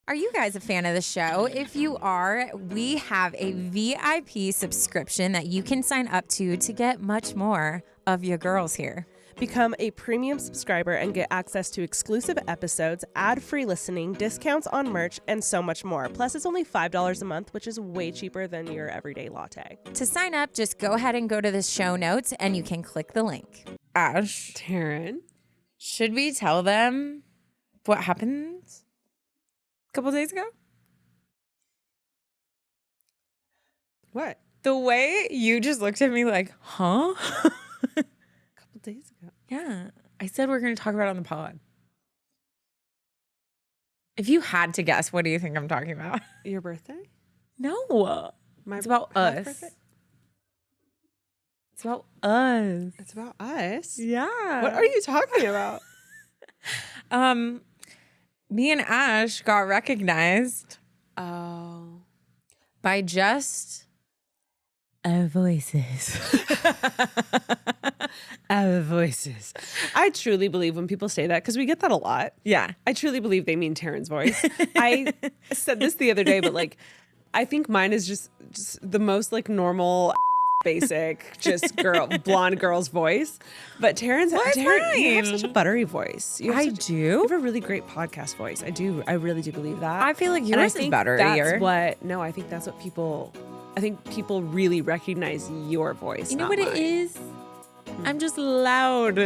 Are you guys a fan of the show? If you are, we have a VIP subscription that you can sign up to get much more of your girls here. Become a premium subscriber and get access to exclusive episodes, ad-free listening, discounts on merch, and so much more. Plus, it's only $5 a month, which is way cheaper than your everyday latte. To sign up, just go ahead and go to the show notes and you can click the link. Ash, Taryn, should we tell them what happened a couple days ago? what? The way you just looked at me like, huh? A couple days ago. Yeah. I said we're going to talk about it on the pod. If you had to guess, what do you think I'm talking about? Your birthday? No. It's about half us. birthday? It's about us. It's about us? Yeah. What are you talking about? Me and Ash got recognized Oh. by just our voices. Our voices. I truly believe when people say that, because we get that a lot. Yeah. I truly believe they mean Taryn's voice. I said this the other day, but like, I think mine is just the most like normal, basic, just blonde girl's voice. But Taryn, you have such a buttery voice. I do. You have a really great podcast voice. I do. I really do believe that. I feel like yours is butterier. I think that's what people. I think people really recognize your voice. You know what it is? I'm just loud,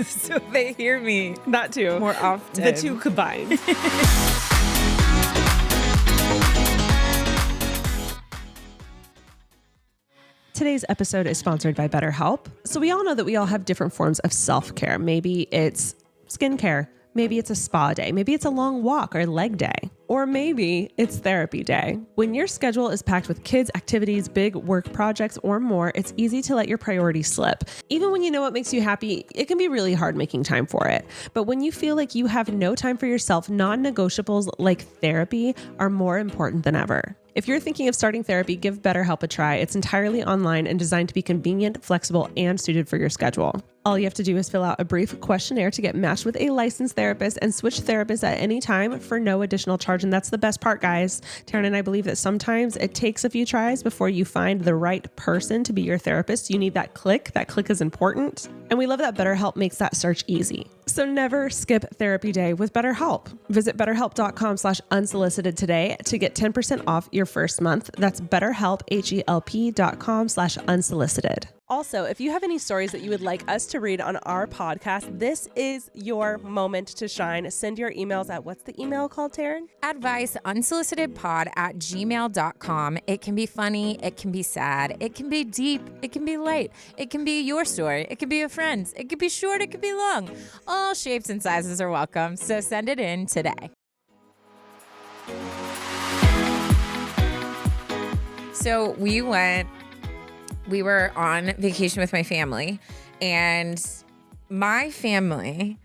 so they hear me. That too. More often. The two combined. Today's episode is sponsored by BetterHelp. So we all know that we all have different forms of self-care. Maybe it's skincare. Maybe it's a spa day. Maybe it's a long walk or leg day. Or maybe it's therapy day. When your schedule is packed with kids, activities, big work projects, or more, it's easy to let your priorities slip. Even when you know what makes you happy, it can be really hard making time for it. But when you feel like you have no time for yourself, non-negotiables like therapy are more important than ever. If you're thinking of starting therapy, give BetterHelp a try. It's entirely online and designed to be convenient, flexible, and suited for your schedule. All you have to do is fill out a brief questionnaire to get matched with a licensed therapist and switch therapists at any time for no additional charge. And that's the best part, guys. Taryn and I believe that sometimes it takes a few tries before you find the right person to be your therapist. You need that click. That click is important. And we love that BetterHelp makes that search easy. So never skip therapy day with BetterHelp. Visit BetterHelp.com/unsolicited today to get 10% off your first month. That's BetterHelp, HELP.com/unsolicited. Also, if you have any stories that you would like us to read on our podcast, this is your moment to shine. Send your emails at, what's the email called, Taryn? Advice, unsolicitedpod@gmail.com. It can be funny. It can be sad. It can be deep. It can be light. It can be your story. It can be a friend's. It could be short. It could be long. All shapes and sizes are welcome. So send it in today. So we were on vacation with my family, and my family,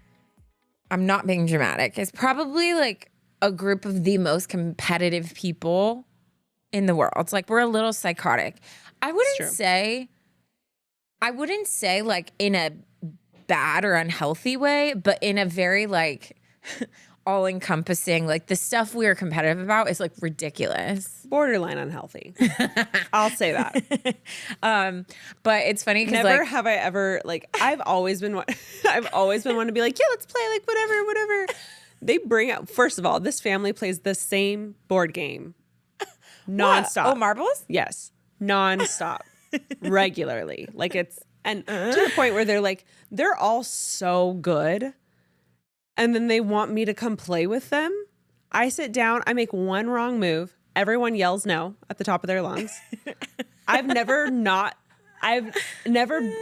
I'm not being dramatic, is probably like a group of the most competitive people in the world. It's like we're a little psychotic. I wouldn't say like in a bad or unhealthy way, but in a very like all-encompassing, like the stuff we are competitive about is like ridiculous. Borderline unhealthy. I'll say that. But it's funny because never have I ever, like, I've always been one to be like, yeah, let's play, like, whatever. They bring out, first of all, this family plays the same board game nonstop. Oh, marbles? Yes. Nonstop. Regularly. Like it's, and to the point where they're all so good. And then they want me to come play with them. I sit down, I make one wrong move. Everyone yells no at the top of their lungs. I've never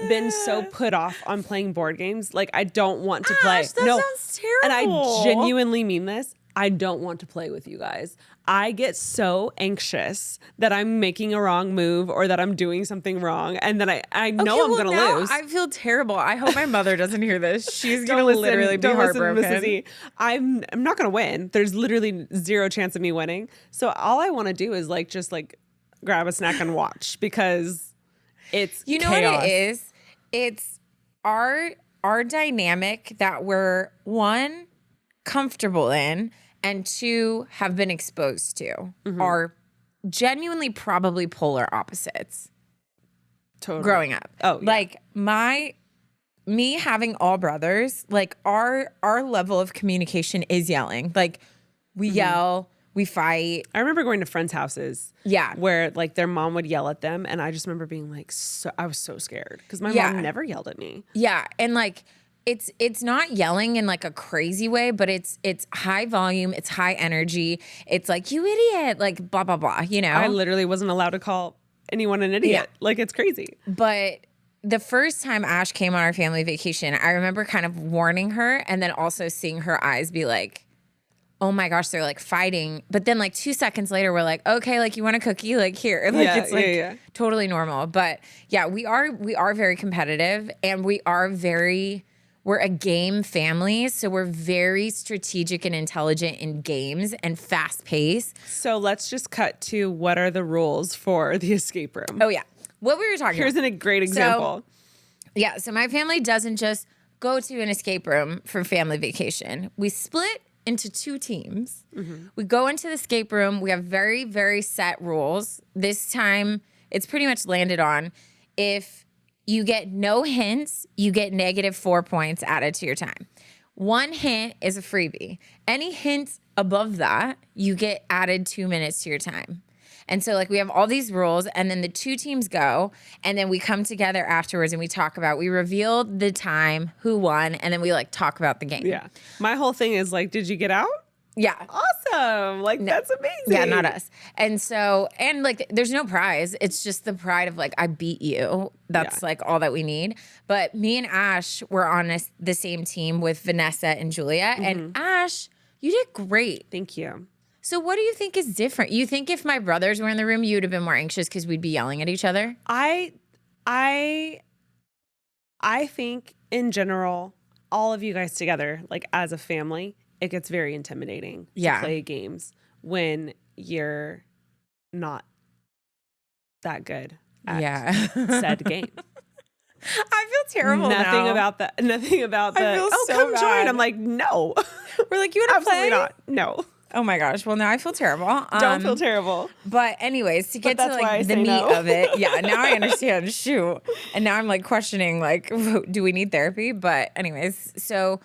been so put off on playing board games. Like, I don't want to play. That sounds terrible. And I genuinely mean this. I don't want to play with you guys. I get so anxious that I'm making a wrong move or that I'm doing something wrong, and then I know I'm going to lose. I feel terrible. I hope my mother doesn't hear this. She's going to literally be heartbroken. Listen, Mrs. E. I'm not going to win. There's literally zero chance of me winning. So all I want to do is just grab a snack and watch, because it's chaos. What it is? It's our dynamic that we're comfortable in, and 2 have been exposed to are genuinely probably polar opposites. Totally. Growing up. Oh, yeah. Like me having all brothers, like our level of communication is yelling. Like we yell, we fight. I remember going to friends' houses. Yeah. Where like their mom would yell at them. And I just remember being like, I was so scared because my mom never yelled at me. Yeah. And like, it's not yelling in like a crazy way, but it's high volume, it's high energy. It's like, you idiot, like blah, blah, blah, you know? I literally wasn't allowed to call anyone an idiot. Yeah. Like it's crazy. But the first time Ash came on our family vacation, I remember kind of warning her and then also seeing her eyes be like, oh my gosh, they're like fighting. But then like 2 seconds later, we're like, okay, like you want a cookie? Like here. Like it's like totally normal. But yeah, we are very competitive and we're a game family. So we're very strategic and intelligent in games and fast paced. So let's just cut to what are the rules for the escape room. Oh yeah. What we were talking Here's about. a great example. So my family doesn't just go to an escape room for family vacation. We split into 2 teams. We go into the escape room. We have very, very set rules. This time, it's pretty much landed on if you get no hints, you get -4 points added to your time. 1 hint is a freebie. Any hints above that, you get added 2 minutes to your time. And so like we have all these rules and then the 2 teams go and then we come together afterwards and we reveal the time, who won, and then we like talk about the game. Yeah. My whole thing is like, did you get out? Yeah. Awesome. Like that's amazing. Yeah, not us. And so, and like there's no prize. It's just the pride of like, I beat you. That's like all that we need. But me and Ash were on the same team with Vanessa and Julia. And Ash, you did great. Thank you. So what do you think is different? You think if my brothers were in the room, you would have been more anxious because we'd be yelling at each other? I think in general, all of you guys together, like as a family, it gets very intimidating to play games when you're not that good at said game. I feel terrible Nothing now. about that. Nothing about the, I feel so come bad. join. I'm like, no. We're like, you want to play? Absolutely not. No. Oh my gosh. Well, now I feel terrible. Don't feel terrible. But anyways, to get to that's why I like the say meat no. of it. Yeah, now I understand. Shoot. And now I'm like questioning like, do we need therapy? But anyways, so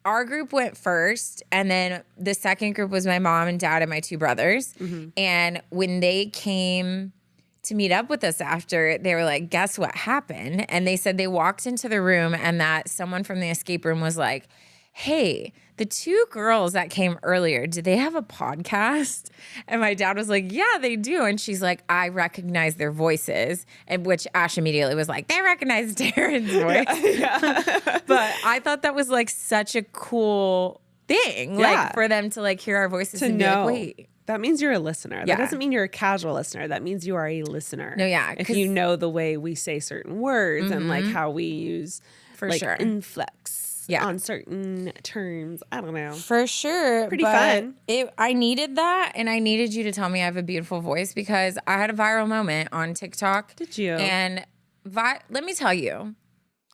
our group went first and then the second group was my mom and dad and my 2 brothers. And when they came to meet up with us after, they were like, guess what happened? And they said they walked into the room and that someone from the escape room was like, hey, the 2 girls that came earlier, do they have a podcast? And my dad was like, yeah, they do. And she's like, I recognize their voices. And which Ash immediately was like, they recognize Darren's voice. Yeah. But I thought that was like such a cool thing, like for them to like hear our voices and know. Be like, wait. That means you're a listener. That doesn't mean you're a casual listener. That means you are a listener. No, yeah. If you know the way we say certain words and like how we use inflex. On certain terms. I don't know. For sure. Pretty fun. I needed that, and I needed you to tell me I have a beautiful voice because I had a viral moment on TikTok. Did you? And let me tell you,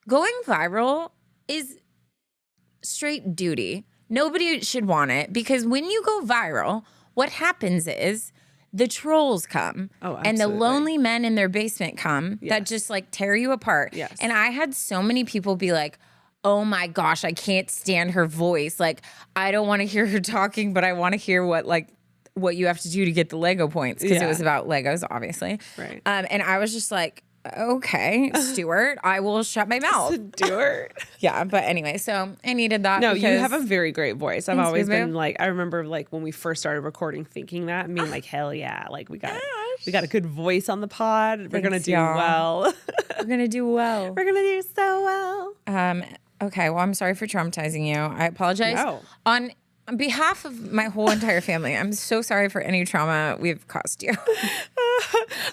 going viral is straight duty. Nobody should want it because when you go viral, what happens is the trolls come and the lonely men in their basement come that just like tear you apart. Yes. And I had so many people be like, oh my gosh, I can't stand her voice. Like, I don't want to hear her talking, but I want to hear what you have to do to get the Lego points because it was about Legos, obviously. Right. And I was just like, okay, Stuart, I will shut my mouth. Stuart. Yeah, but anyway, so I needed that. No, you have a very great voice. I've always been babe. like, I remember like when we first started recording, thinking that and being like, hell yeah, like we got a good voice on the pod. We're gonna do well. We're gonna do well. We're gonna do so well. Okay, well, I'm sorry for traumatizing you. I apologize. No. On behalf of my whole entire family, I'm so sorry for any trauma we've caused you.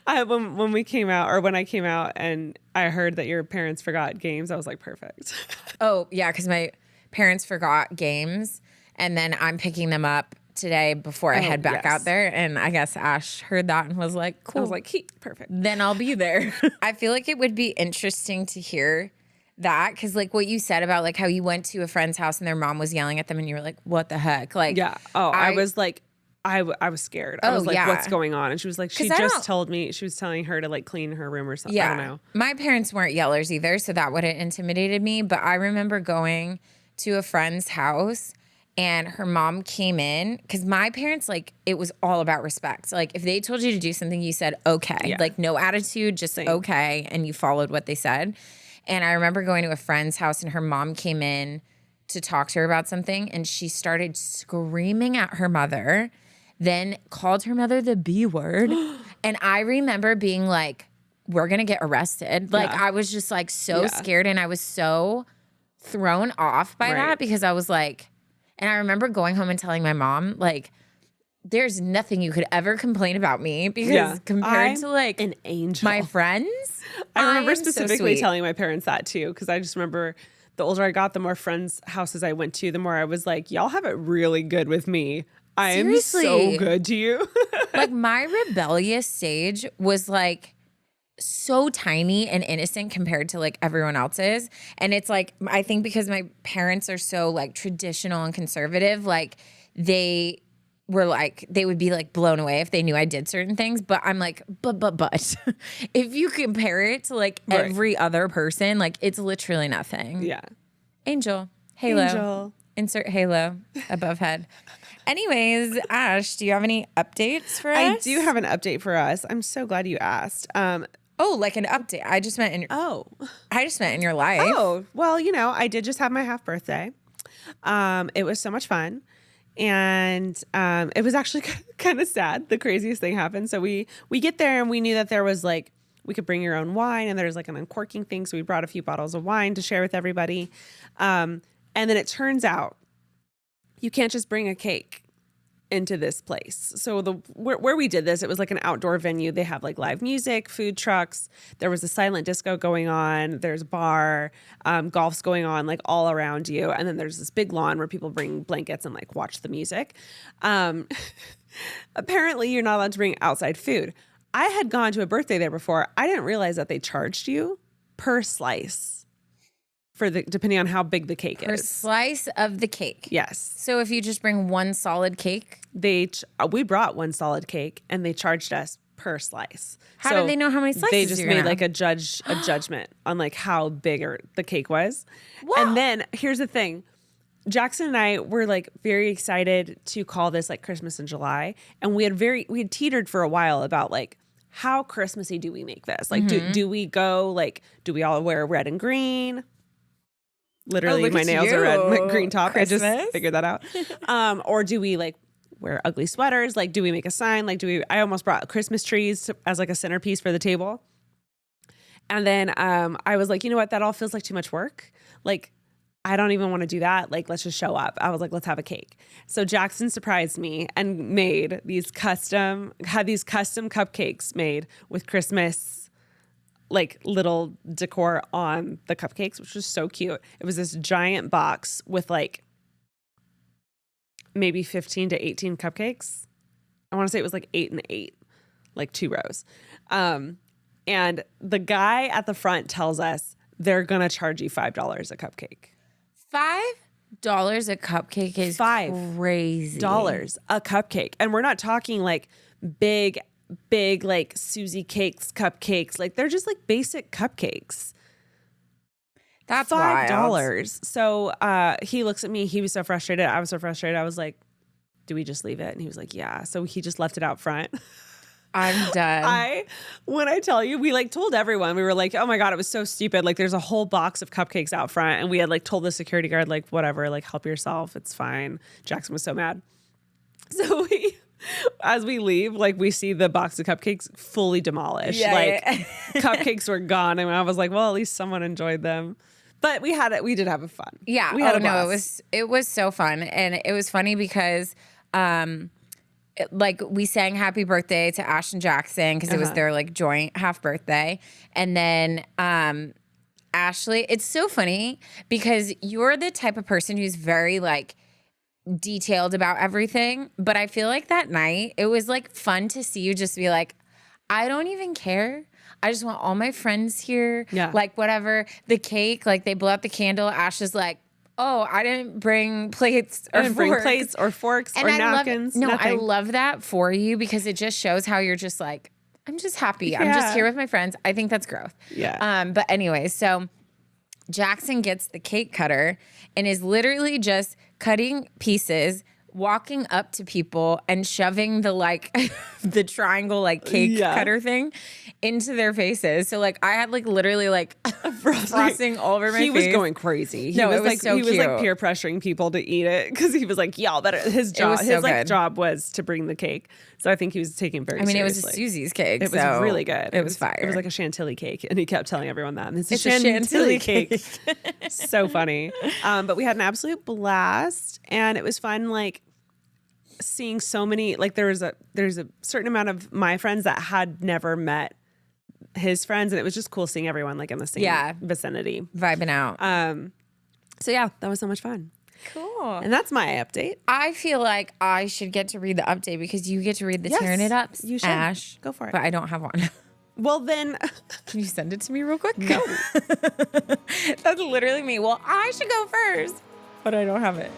When we came out, or when I came out and I heard that your parents forgot games, I was like, perfect. Oh, yeah, because my parents forgot games, and then I'm picking them up today before I head back out there. And I guess Ash heard that and was like, cool. I was like, perfect. Then I'll be there. I feel like it would be interesting to hear that because like what you said about like how you went to a friend's house and their mom was yelling at them and you were like, what the heck? Like, Yeah. Oh, I was like, I was scared. I was like, what's going on? And she was like, she just told me, she was telling her to like clean her room or something. Yeah. I don't know. My parents weren't yellers either, so that would have intimidated me. But I remember going to a friend's house and her mom came in because my parents, like, it was all about respect. Like, if they told you to do something, you said, okay. Yeah. Like, no attitude, just okay. And you followed what they said. And I remember going to a friend's house and her mom came in to talk to her about something. And she started screaming at her mother, then called her mother the B word. And I remember being like, we're going to get arrested. Like, I was just like so scared. And I was so thrown off by that because I was like, and I remember going home and telling my mom, like, there's nothing you could ever complain about me because compared to like an angel, my friends, I remember specifically telling my parents that too. Cause I just remember the older I got, the more friends' houses I went to, the more I was like, y'all have it really good with me. I am so good to you. Like my rebellious stage was like so tiny and innocent compared to like everyone else's. And it's like, I think because my parents are so like traditional and conservative, like they were like, they would be like blown away if they knew I did certain things. But I'm like, but if you compare it to like every other person, like it's literally nothing. Yeah. Angel. Halo. Angel. Insert halo above head. Anyways, Ash, do you have any updates for us? I do have an update for us. I'm so glad you asked. Oh, like an update. I just meant in your life. Oh, well, you know, I did just have my half birthday. It was so much fun. And it was actually kind of sad. The craziest thing happened. So we get there and we knew that there was like, we could bring your own wine and there's like an uncorking thing. So we brought a few bottles of wine to share with everybody. And then it turns out you can't just bring a cake into this place. So where we did this, it was like an outdoor venue. They have like live music, food trucks. There was a silent disco going on. There's a bar, golf's going on like all around you. And then there's this big lawn where people bring blankets and like watch the music. Apparently you're not allowed to bring outside food. I had gone to a birthday there before. I didn't realize that they charged you per slice. Depending on how big the cake is. Per slice of the cake. Yes. So if you just bring one solid cake? We brought one solid cake and they charged us per slice. How did they know how many slices they just made like a judgment on like how big the cake was. Whoa. And then here's the thing. Jackson and I were like very excited to call this like Christmas in July. And we had teetered for a while about like, how Christmassy do we make this? Like, do we go like, do we all wear red and green? Literally, my nails are red, my green top. Christmas? I just figured that out. Or do we like wear ugly sweaters? Like, do we make a sign? Like, I almost brought Christmas trees as like a centerpiece for the table. And then I was like, you know what? That all feels like too much work. Like, I don't even want to do that. Like, let's just show up. I was like, let's have a cake. So Jackson surprised me and had these custom cupcakes made with Christmas like little decor on the cupcakes, which was so cute. It was this giant box with like maybe 15 to 18 cupcakes. I want to say it was like 8 and 8, like 2 rows. And the guy at the front tells us they're going to charge you $5 a cupcake. $5 a cupcake is crazy. $5 a cupcake. And we're not talking like big like Susie Cakes cupcakes. Like they're just like basic cupcakes. That's $5. wild. So he looks at me. He was so frustrated. I was so frustrated. I was like, do we just leave it? And he was like, yeah. So he just left it out front. I'm done. When I tell you, we like told everyone, we were like, oh my God, it was so stupid. Like there's a whole box of cupcakes out front. And we had like told the security guard, like, whatever, like help yourself. It's fine. Jackson was so mad. So as we leave, like we see the box of cupcakes fully demolished. Cupcakes were gone. And I was like, well, at least someone enjoyed them. But we did have a fun. Yeah. We had a blast. It was so fun. And it was funny because like we sang happy birthday to Ash and Jackson because it was their like joint half birthday. And then Ashley, it's so funny because you're the type of person who's very like detailed about everything. But I feel like that night it was like fun to see you just be like, I don't even care. I just want all my friends here. Yeah. Like whatever. The cake, like they blow out the candle. Ash is like, oh, I didn't bring plates or forks. Bring plates or forks or napkins. I love that for you because it just shows how you're just like, I'm just happy. I'm just here with my friends. I think that's growth. Yeah. But anyway, so Jackson gets the cake cutter and is literally just cutting pieces, walking up to people and shoving the like the triangle like cake cutter thing into their faces. So like I had like literally like frosting all over my face. He was going crazy. He was like peer pressuring people to eat it because he was like, y'all better. His job was to bring the cake. So I think he was taking it very seriously. It was a Susie's cake. It was really good. It was fire. It was like a chantilly cake. And he kept telling everyone that. And it's a chantilly cake. So funny. But we had an absolute blast. And it was fun, like, seeing so many, like there's a certain amount of my friends that had never met his friends. And it was just cool seeing everyone like in the same vicinity. Vibing out. So yeah, that was so much fun. Cool. And that's my update. I feel like I should get to read the update because you get to read the tearing it ups. You should. Ash. Go for it. But I don't have one. Well, then. Can you send it to me real quick? No. That's literally me. Well, I should go first, but I don't have it.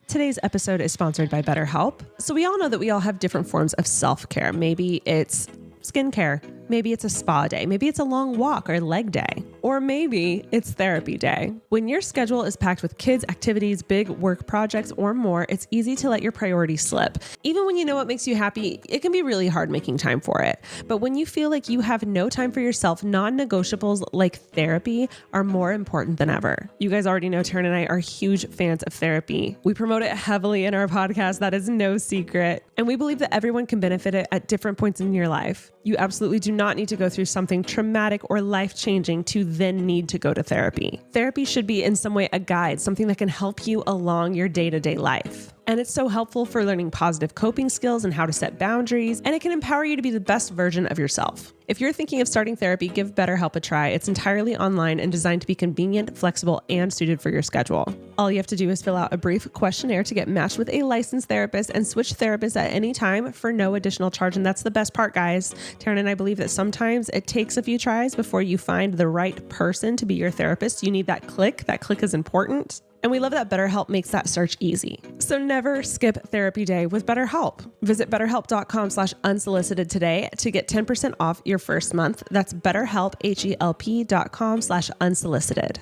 Today's episode is sponsored by BetterHelp. So we all know that we all have different forms of self-care. Maybe it's skincare. Maybe it's a spa day. Maybe it's a long walk or leg day. Or maybe it's therapy day. When your schedule is packed with kids, activities, big work projects, or more, it's easy to let your priorities slip. Even when you know what makes you happy, it can be really hard making time for it. But when you feel like you have no time for yourself, non-negotiables like therapy are more important than ever. You guys already know Taryn and I are huge fans of therapy. We promote it heavily in our podcast. That is no secret. And we believe that everyone can benefit it at different points in your life. You absolutely do not need to go through something traumatic or life-changing to then need to go to therapy. Therapy should be in some way a guide, something that can help you along your day-to-day life. And it's so helpful for learning positive coping skills and how to set boundaries, and it can empower you to be the best version of yourself. If you're thinking of starting therapy, give BetterHelp a try. It's entirely online and designed to be convenient, flexible, and suited for your schedule. All you have to do is fill out a brief questionnaire to get matched with a licensed therapist and switch therapists at any time for no additional charge. And that's the best part, guys. Taryn and I believe that sometimes it takes a few tries before you find the right person to be your therapist. You need that click. That click is important. And we love that BetterHelp makes that search easy. So never skip therapy day with BetterHelp. Visit BetterHelp.com/unsolicited today to get 10% off your first month. That's BetterHelp, HELP.com/unsolicited.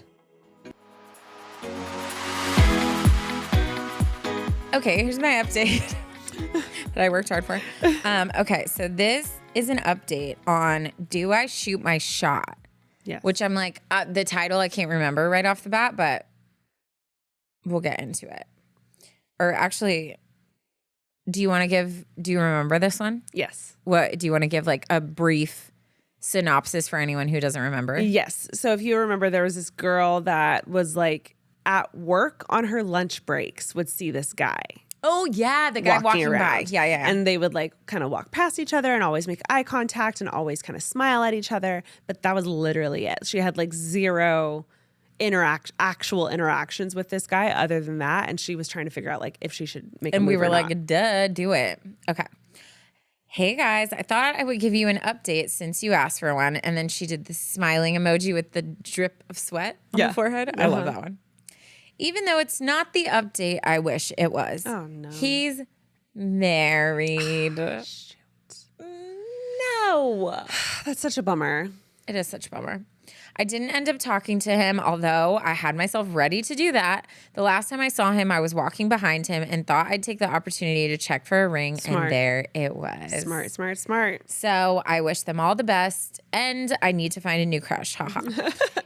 Okay, here's my update that I worked hard for. Okay, so this is an update on do I shoot my shot? Yes. Which I'm like, the title I can't remember right off the bat, but we'll get into it. Or actually, do you remember this one? Yes. What do you want to give like a brief synopsis for anyone who doesn't remember? Yes. So if you remember, there was this girl that was like at work on her lunch breaks would see this guy. Oh yeah, the guy walking by. Yeah. And they would like kind of walk past each other and always make eye contact and always kind of smile at each other. But that was literally it. She had like zero actual interactions with this guy other than that, and she was trying to figure out like if she should make a move. And we were like, duh, do it. Okay. Hey guys, I thought I would give you an update since you asked for one. And then she did the smiling emoji with the drip of sweat on the forehead. I love that one. Even though it's not the update I wish it was. Oh no. He's married. Shoot. No. That's such a bummer. It is such a bummer. I didn't end up talking to him, although I had myself ready to do that. The last time I saw him, I was walking behind him and thought I'd take the opportunity to check for a ring, and there it was. Smart. So I wish them all the best, and I need to find a new crush. Haha.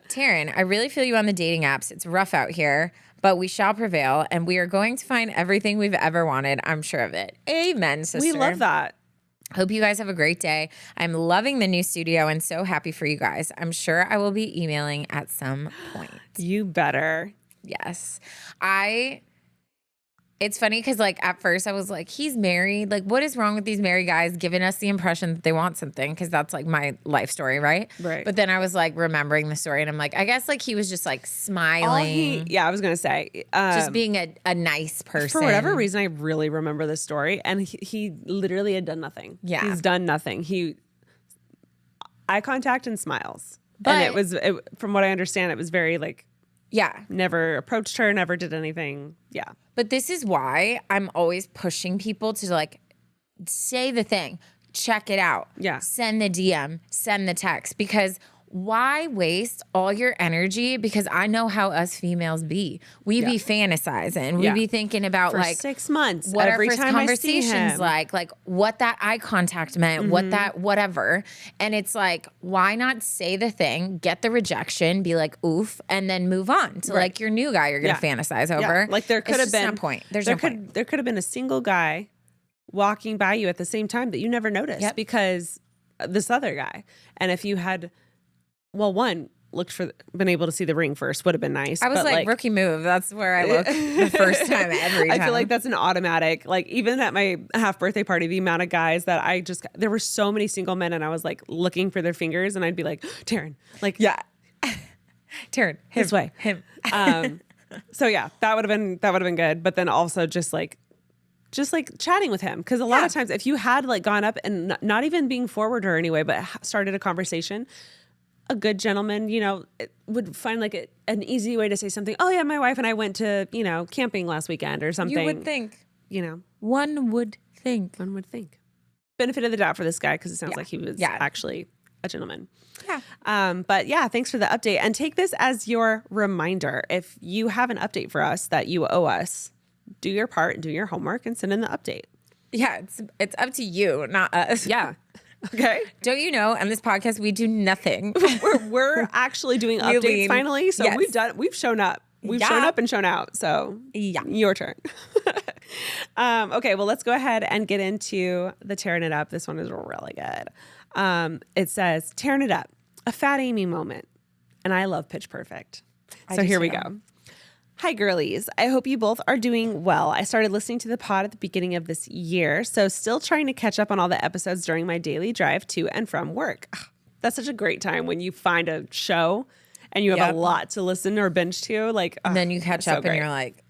Taryn, I really feel you on the dating apps. It's rough out here, but we shall prevail, and we are going to find everything we've ever wanted. I'm sure of it. Amen, sister. We love that. Hope you guys have a great day. I'm loving the new studio and so happy for you guys. I'm sure I will be emailing at some point. You better. Yes. I It's funny because, like, at first I was like, he's married. Like, what is wrong with these married guys giving us the impression that they want something? Because that's, like, my life story, right? Right. But then I was, like, remembering the story, and I'm like, I guess, like, he was just, like, smiling. I was going to say. Just being a nice person. For whatever reason, I really remember this story. And he literally had done nothing. Yeah. He's done nothing. Eye contact and smiles. But, and from what I understand, it was very, like, yeah. never approached her, never did anything. Yeah. But this is why I'm always pushing people to, like, say the thing, check it out. Yeah. Send the DM, send the text, because why waste all your energy? Because I know how us females be. We be fantasizing. We be thinking about for like 6 months. What every our first time conversations I see him. like what that eye contact meant, what that whatever. And it's like, why not say the thing, get the rejection, be like oof, and then move on to like your new guy you're gonna fantasize over. Like there could have been no point. There could have been a single guy walking by you at the same time that you never noticed because this other guy. And if you had been able to see the ring first would have been nice. I was like rookie move. That's where I look the first time every time. I feel like that's an automatic, like even at my half birthday party, the amount of guys that there were so many single men and I was like looking for their fingers and I'd be like, Taryn, like, Taryn, this way. Him. So yeah, that would have been good. But then also just like chatting with him. Cause a lot of times if you had like gone up and not even being forward or anyway, but started a conversation, a good gentleman, would find like an easy way to say something. Oh yeah, my wife and I went to, camping last weekend or something. You would think. One would think. One would think. Benefit of the doubt for this guy because it sounds like he was actually a gentleman. Yeah. But yeah, thanks for the update. And take this as your reminder. If you have an update for us that you owe us, do your part and do your homework and send in the update. Yeah, it's up to you, not us. Yeah. Okay. Don't you know? On this podcast, we do nothing. We're actually doing updates finally. So we've shown up. We've shown up and shown out. So your turn. Okay. Well, let's go ahead and get into the tearing it up. This one is really good. It says, tearing it up, a fat Amy moment. And I love Pitch Perfect. So here we go. Hi, girlies. I hope you both are doing well. I started listening to the pod at the beginning of this year, so still trying to catch up on all the episodes during my daily drive to and from work. Ugh, that's such a great time when you find a show and you have a lot to listen or binge to. Like, and then you catch up and you're like,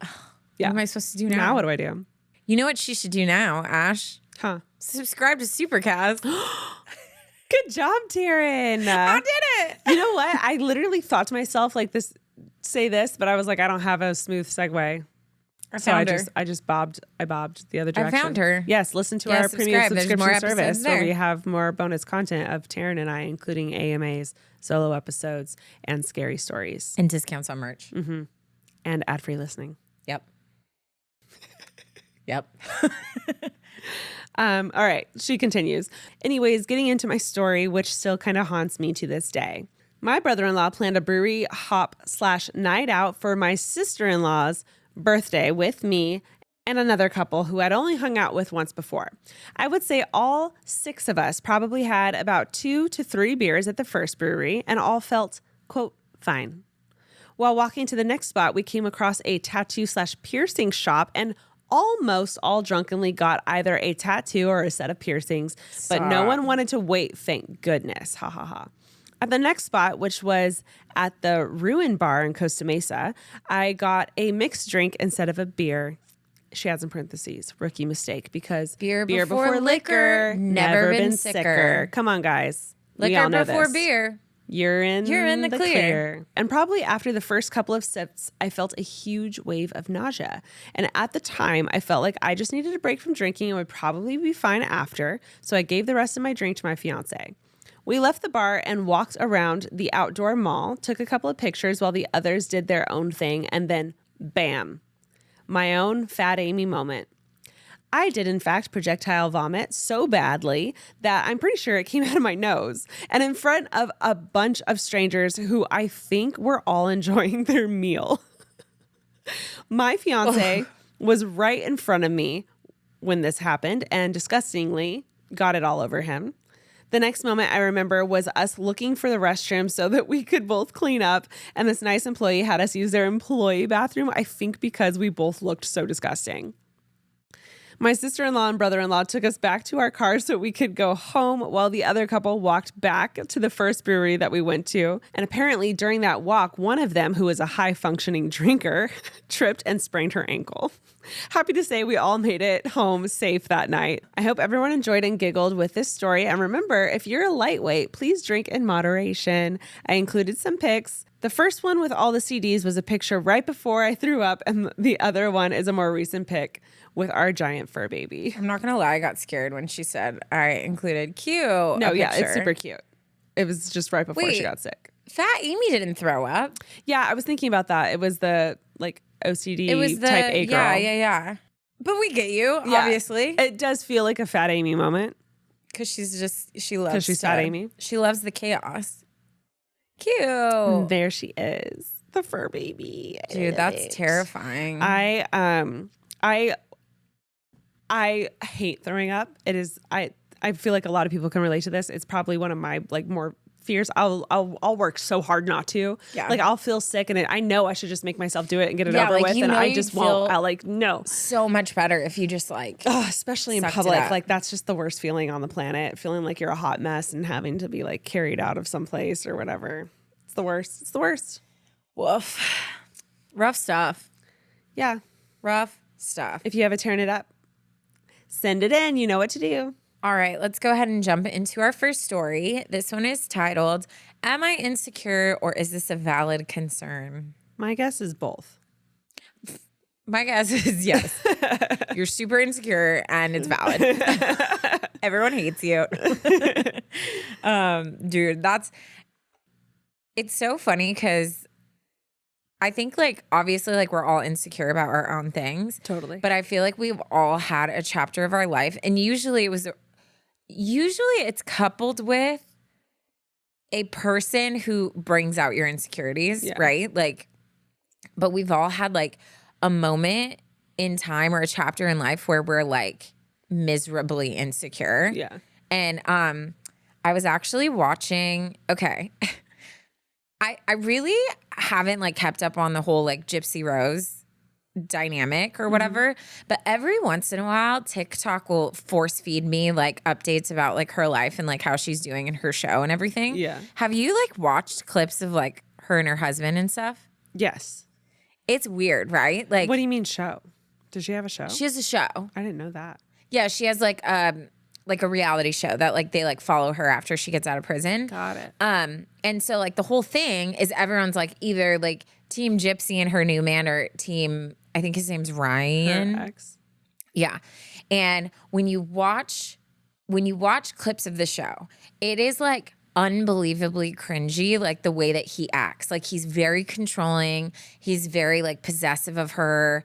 what am I supposed to do now? Now what do I do? You know what she should do now, Ash? Huh? Subscribe to Supercast. Good job, Taryn. I did it. You know what? I literally thought to myself like this. Say this, but I was like, I don't have a smooth segue. I just bobbed the other direction. I found her. Yes, listen to our premium subscription service where we have more bonus content of Taryn and I, including AMAs, solo episodes, and scary stories. And discounts on merch. Mm-hmm. And ad-free listening. Yep. Yep. All right, she continues. Anyways, getting into my story, which still kind of haunts me to this day. My brother-in-law planned a brewery hop/night out for my sister-in-law's birthday with me and another couple who I'd only hung out with once before. I would say all 6 of us probably had about 2 to 3 beers at the first brewery and all felt, quote, fine. While walking to the next spot, we came across a tattoo/piercing shop and almost all drunkenly got either a tattoo or a set of piercings, but no one wanted to wait, thank goodness. Ha ha ha. At the next spot, which was at the Ruin Bar in Costa Mesa, I got a mixed drink instead of a beer. She adds in parentheses, rookie mistake, because beer before liquor, never been sicker. Come on, guys. We all know before this. Beer. You're in the clear. And probably after the first couple of sips, I felt a huge wave of nausea. And at the time, I felt like I just needed a break from drinking and would probably be fine after. So I gave the rest of my drink to my fiance. We left the bar and walked around the outdoor mall, took a couple of pictures while the others did their own thing, and then bam, my own fat Amy moment. I did, in fact, projectile vomit so badly that I'm pretty sure it came out of my nose and in front of a bunch of strangers who I think were all enjoying their meal. My fiance was right in front of me when this happened and disgustingly got it all over him. The next moment I remember was us looking for the restroom so that we could both clean up. And this nice employee had us use their employee bathroom, I think because we both looked so disgusting. My sister-in-law and brother-in-law took us back to our car so we could go home while the other couple walked back to the first brewery that we went to. And apparently during that walk, one of them, who was a high-functioning drinker, tripped and sprained her ankle. Happy to say we all made it home safe that night. I hope everyone enjoyed and giggled with this story. And remember, if you're a lightweight, please drink in moderation. I included some pics. The first one with all the CDs was a picture right before I threw up, and the other one is a more recent pic with our giant fur baby. I'm not going to lie. I got scared when she said I included cute. No, yeah, it's super cute. It was just right before she got sick. Fat Amy didn't throw up. Yeah, I was thinking about that. It was the OCD type A girl. Yeah. But we get you, obviously. It does feel like a Fat Amy moment. Because she loves Fat Amy. She loves the chaos. Cute. There she is. The fur baby. Dude, that's terrifying. I hate throwing up. It is I feel like a lot of people can relate to this. It's probably one of my more fears. I'll work so hard not to. Yeah. I'll feel sick and I know I should just make myself do it and get it over with. And I just won't. No. So much better if you just especially in public. That's just the worst feeling on the planet. Feeling like you're a hot mess and having to be carried out of some place or whatever. It's the worst. It's the worst. Woof. Rough stuff. Yeah. Rough stuff. If you have a turn it up, send it in. You know what to do. All right, let's go ahead and jump into our first story. This one is titled, Am I Insecure or Is This a Valid Concern? My guess is both. My guess is yes. You're super insecure and it's valid. Everyone hates you. Dude, it's so funny because I think obviously we're all insecure about our own things. Totally. But I feel like we've all had a chapter of our life and usually it's coupled with a person who brings out your insecurities, right? But we've all had a moment in time or a chapter in life where we're miserably insecure. Yeah. And I was actually watching, I really haven't kept up on the whole Gypsy Rose dynamic or whatever, but every once in a while TikTok will force feed me updates about her life and how she's doing in her show and everything. Yeah. Have you watched clips of her and her husband and stuff? Yes. It's weird, right? What do you mean show? Does she have a show? She has a show. I didn't know that. Yeah, she has a reality show that they follow her after she gets out of prison. Got it. And so the whole thing is everyone's either Team Gypsy and her new man or team, I think his name's Ryan. Her ex. Yeah. And when you watch clips of the show, it is unbelievably cringy, the way that he acts. He's very controlling. He's very possessive of her.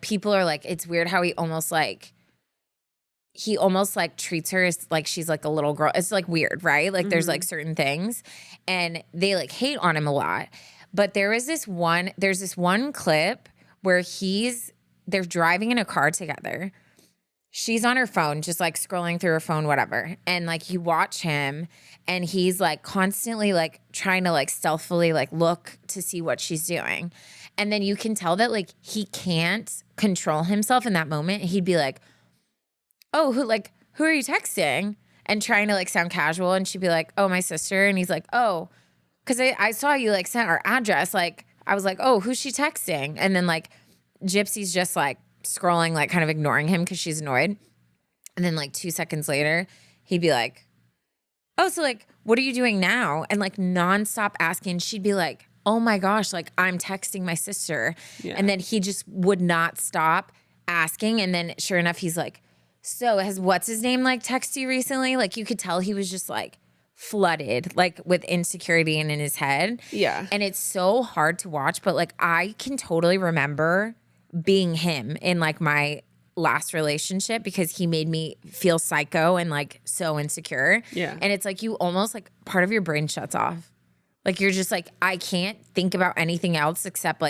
People are it's weird how he almost treats her as she's a little girl. It's weird, right? There's certain things and they hate on him a lot. But there's this one clip where they're driving in a car together. She's on her phone, just scrolling through her phone, whatever. And you watch him and he's constantly trying to stealthily look to see what she's doing. And then you can tell that he can't control himself in that moment. He'd be oh, who are you texting? And trying to sound casual. And she'd be oh, my sister. And he's oh, because I saw you sent our address. I was oh, who's she texting? And then Gypsy's just scrolling, kind of ignoring him because she's annoyed. And then 2 seconds later, he'd be oh, so what are you doing now? And nonstop asking. She'd be oh my gosh, I'm texting my sister. Yeah. And then he just would not stop asking. And then sure enough, he's so has what's his name texted you recently? You could tell he was just flooded with insecurity and in his head. Yeah. And it's so hard to watch, but I can totally remember being him in my last relationship because he made me feel psycho and so insecure. Yeah. And it's you almost part of your brain shuts off. You're just I can't think about anything else except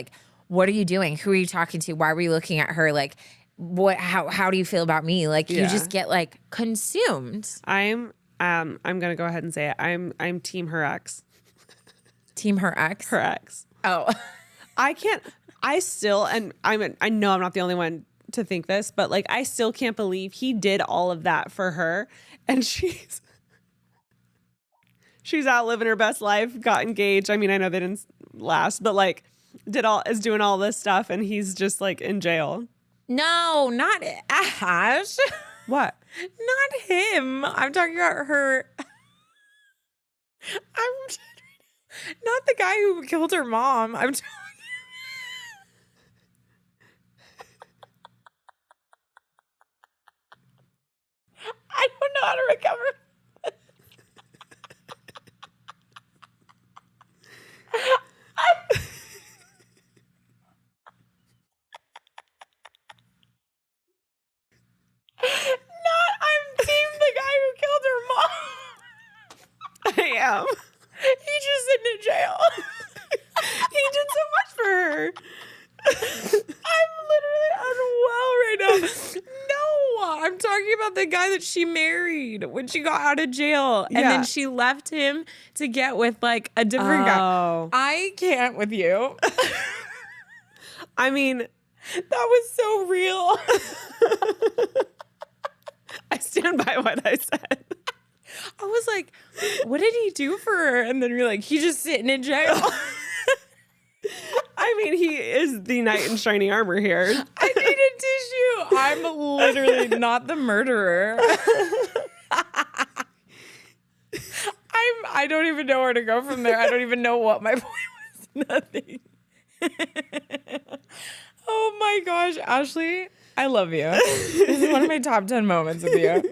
what are you doing? Who are you talking to? Why were you looking at her? How do you feel about me? You just get consumed. I'm I'm gonna go ahead and say it. I'm team her ex. Team her ex? Her ex. Oh. I can't. I still, and I know I'm not the only one to think this, but like I still can't believe he did all of that for her, and she's out living her best life, got engaged. I mean, I know they didn't last, but like is doing all this stuff, and he's just like in jail. No, not Ash. What? Not him. I'm talking about her. I'm not the guy who killed her mom. I'm talking. I don't know how to recover. I'm team the guy who killed her mom. I am. He's just sitting in jail. He did so much for her. I'm literally unwell right now. No, I'm talking about the guy that she married when she got out of jail. And then she left him to get with like a different guy. I can't with you. I mean, that was so real. I stand by what I said. I was like, what did he do for her? And then you're like, he's just sitting in jail. I mean, he is the knight in shining armor here. I need a tissue. I'm literally not the murderer. I don't even know where to go from there. I don't even know what my point was. Nothing. Oh my gosh, Ashley, I love you. This is one of my top 10 moments with you.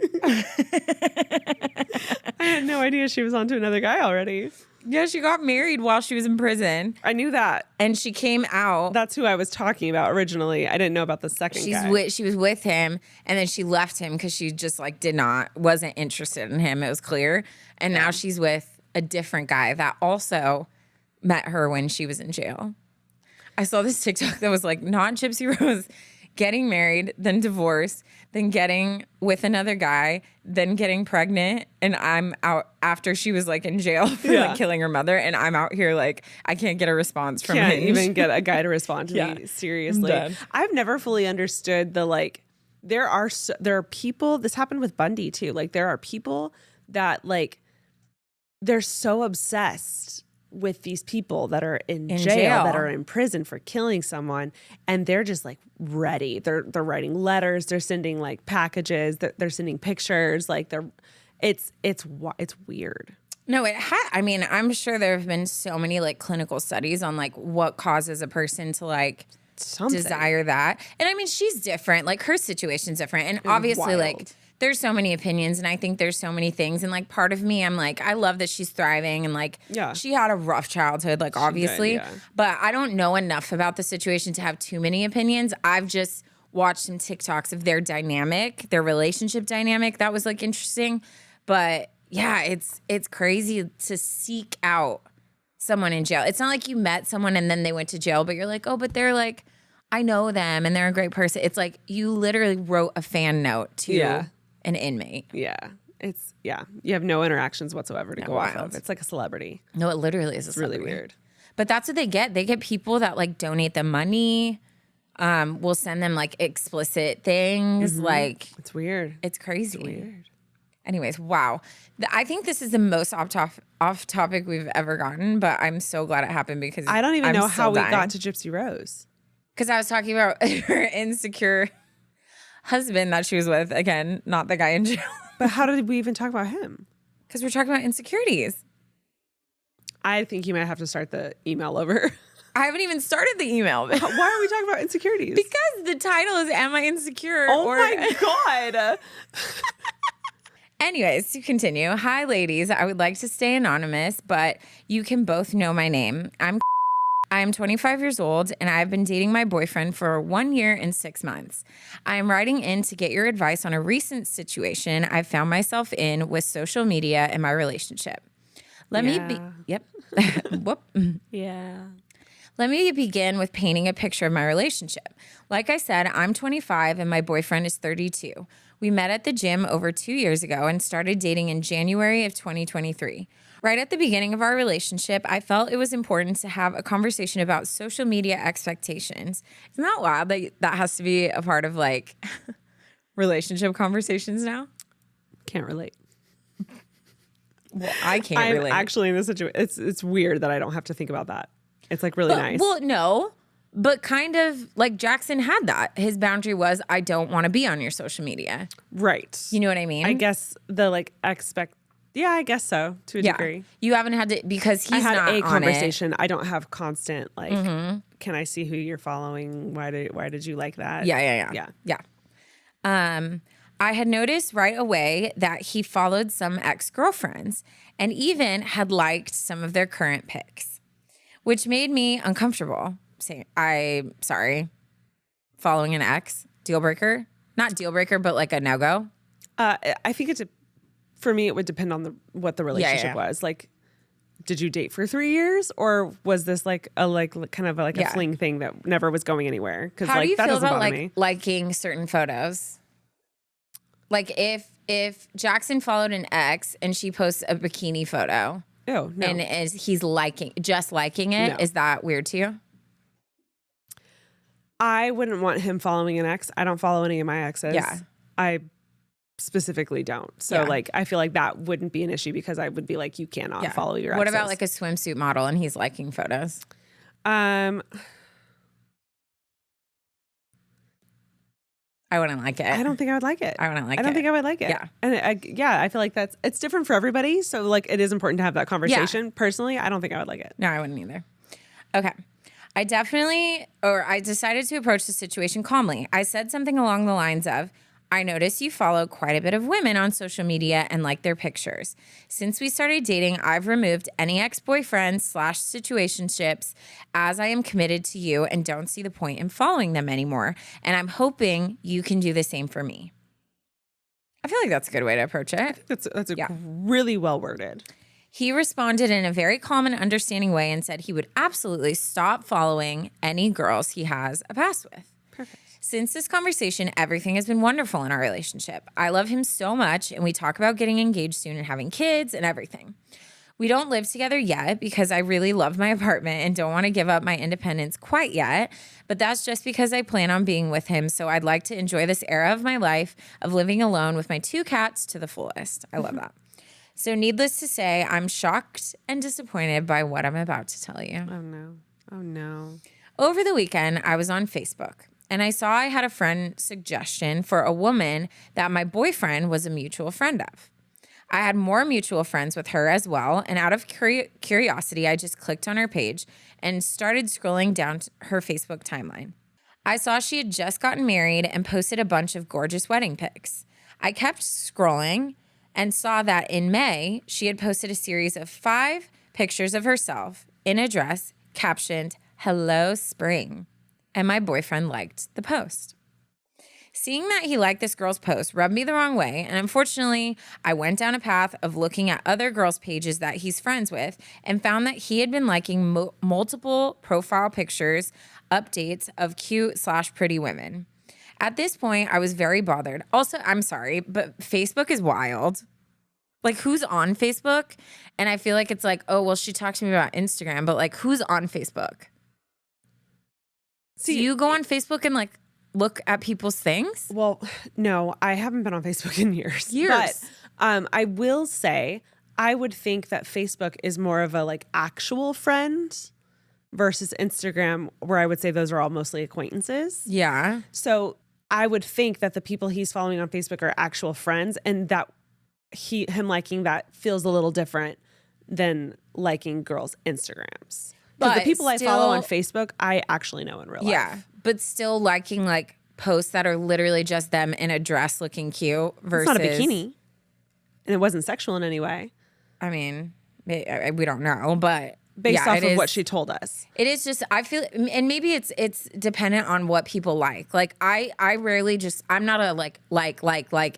I had no idea she was onto another guy already. Yeah, she got married while she was in prison. I knew that. And she came out. That's who I was talking about originally. I didn't know about the second guy. She was with him, and then she left him because she just like wasn't interested in him. It was clear. And now she's with a different guy that also met her when she was in jail. I saw this TikTok that was like, not Gypsy Rose getting married, then divorced, then getting with another guy, then getting pregnant, and I'm out after she was like in jail for like killing her mother, and I'm out here like I can't get a response from Can't Hinge. even get a guy to respond to me seriously. I've never fully understood the like. There are people. This happened with Bundy too. Like there are people that like they're so obsessed with these people that are in jail, that are in prison for killing someone, and they're just like ready. They're writing letters, they're sending like packages, they're sending pictures, like it's weird. No, I mean, I'm sure there have been so many like clinical studies on like what causes a person to like desire that. And I mean, she's different. Like her situation's different. And obviously like there's so many opinions, and I think there's so many things. And like part of me, I'm like, I love that she's thriving, and like she had a rough childhood, like obviously. But I don't know enough about the situation to have too many opinions. I've just watched some TikToks of their dynamic, their relationship dynamic. That was like interesting. But yeah, it's crazy to seek out someone in jail. It's not like you met someone and then they went to jail, but you're like, oh, but they're like, I know them and they're a great person. It's like you literally wrote a fan note to an inmate. Yeah. You have no interactions whatsoever to go off of. It's like a celebrity. No, it literally is. It's really weird. But that's what they get. They get people that like donate them money. Will send them like explicit things. Like it's weird. It's crazy. It's weird. Anyways, wow. I think this is the most off topic we've ever gotten, but I'm so glad it happened because I don't even know how we got to Gypsy Rose. Because I was talking about her insecure husband that she was with. Again, not the guy in jail. But how did we even talk about him? Because we're talking about insecurities. I think you might have to start the email over. I haven't even started the email. Why are we talking about insecurities? Because the title is Am I Insecure? Oh my God. Anyways, to continue. Hi, ladies. I would like to stay anonymous, but you can both know my name. I am 25 years old, and I've been dating my boyfriend for 1 year and 6 months. I am writing in to get your advice on a recent situation I found myself in with social media and my relationship. Let me be Let me begin with painting a picture of my relationship. Like I said, I'm 25 and my boyfriend is 32. We met at the gym over 2 years ago and started dating in January of 2023. Right at the beginning of our relationship, I felt it was important to have a conversation about social media expectations. Isn't that wild that that has to be a part of like relationship conversations now? Can't relate. Well, I can't I'm relate. actually in this situation. It's weird that I don't have to think about that. It's like really nice. Well, no, but kind of like Jackson had that. His boundary was, I don't want to be on your social media. Right. You know what I mean? I guess the like yeah, I guess so to a degree. You haven't had to, because he's I had not a on conversation. I don't have constant like, can I see who you're following? Why did you like that? Yeah. I had noticed right away that he followed some ex-girlfriends and even had liked some of their current pics, which made me uncomfortable. I'm sorry, following an ex, deal breaker? Not deal breaker, but like a no-go? I think for me, it would depend on what the relationship was. Like, did you date for 3 years, or was this like a fling thing that never was going anywhere? Because how do you that feel doesn't about bother like me. liking certain photos? Like if Jackson followed an ex and she posts a bikini photo, Oh no, and he's just liking it, No. is that weird to you? I wouldn't want him following an ex. I don't follow any of my exes. Yeah. I specifically don't. So like, I feel like that wouldn't be an issue because I would be like, you cannot follow your exes. What about like a swimsuit model and he's liking photos? I wouldn't like it. I don't think I would like it. I wouldn't like it. I don't think I would like it. Yeah. And I feel like it's different for everybody. So like, it is important to have that conversation. Yeah. Personally, I don't think I would like it. No, I wouldn't either. Okay. I decided to approach the situation calmly. I said something along the lines of, I notice you follow quite a bit of women on social media and like their pictures. Since we started dating, I've removed any ex-boyfriends / situationships as I am committed to you and don't see the point in following them anymore. And I'm hoping you can do the same for me. I feel like that's a good way to approach it. That's really well worded. He responded in a very calm and understanding way and said he would absolutely stop following any girls he has a past with. Perfect. Since this conversation, everything has been wonderful in our relationship. I love him so much, and we talk about getting engaged soon and having kids and everything. We don't live together yet because I really love my apartment and don't want to give up my independence quite yet, but that's just because I plan on being with him, so I'd like to enjoy this era of my life of living alone with my 2 cats to the fullest. I love that. So needless to say, I'm shocked and disappointed by what I'm about to tell you. Oh no. Over the weekend, I was on Facebook. And I saw I had a friend suggestion for a woman that my boyfriend was a mutual friend of. I had more mutual friends with her as well. And out of curiosity, I just clicked on her page and started scrolling down her Facebook timeline. I saw she had just gotten married and posted a bunch of gorgeous wedding pics. I kept scrolling and saw that in May, she had posted a series of 5 pictures of herself in a dress captioned, "Hello, Spring." And my boyfriend liked the post. Seeing that he liked this girl's post rubbed me the wrong way, and unfortunately, I went down a path of looking at other girls' pages that he's friends with and found that he had been liking multiple profile pictures, updates of cute / pretty women. At this point, I was very bothered. Also, I'm sorry, but Facebook is wild. Like, who's on Facebook? And I feel like it's like, oh, well, she talked to me about Instagram, but like, who's on Facebook? See, do you go on Facebook and like look at people's things? Well, no, I haven't been on Facebook in years. But I will say, I would think that Facebook is more of a like actual friend versus Instagram, where I would say those are all mostly acquaintances. Yeah. So I would think that the people he's following on Facebook are actual friends, and that him liking that feels a little different than liking girls' Instagrams. Because the people I follow on Facebook, I actually know in real life. Yeah, but still liking like posts that are literally just them in a dress looking cute versus... It's not a bikini. And it wasn't sexual in any way. I mean, we don't know, but... Based off of what she told us. It is just, I feel, and maybe it's dependent on what people like. Like, I rarely just, I'm not a like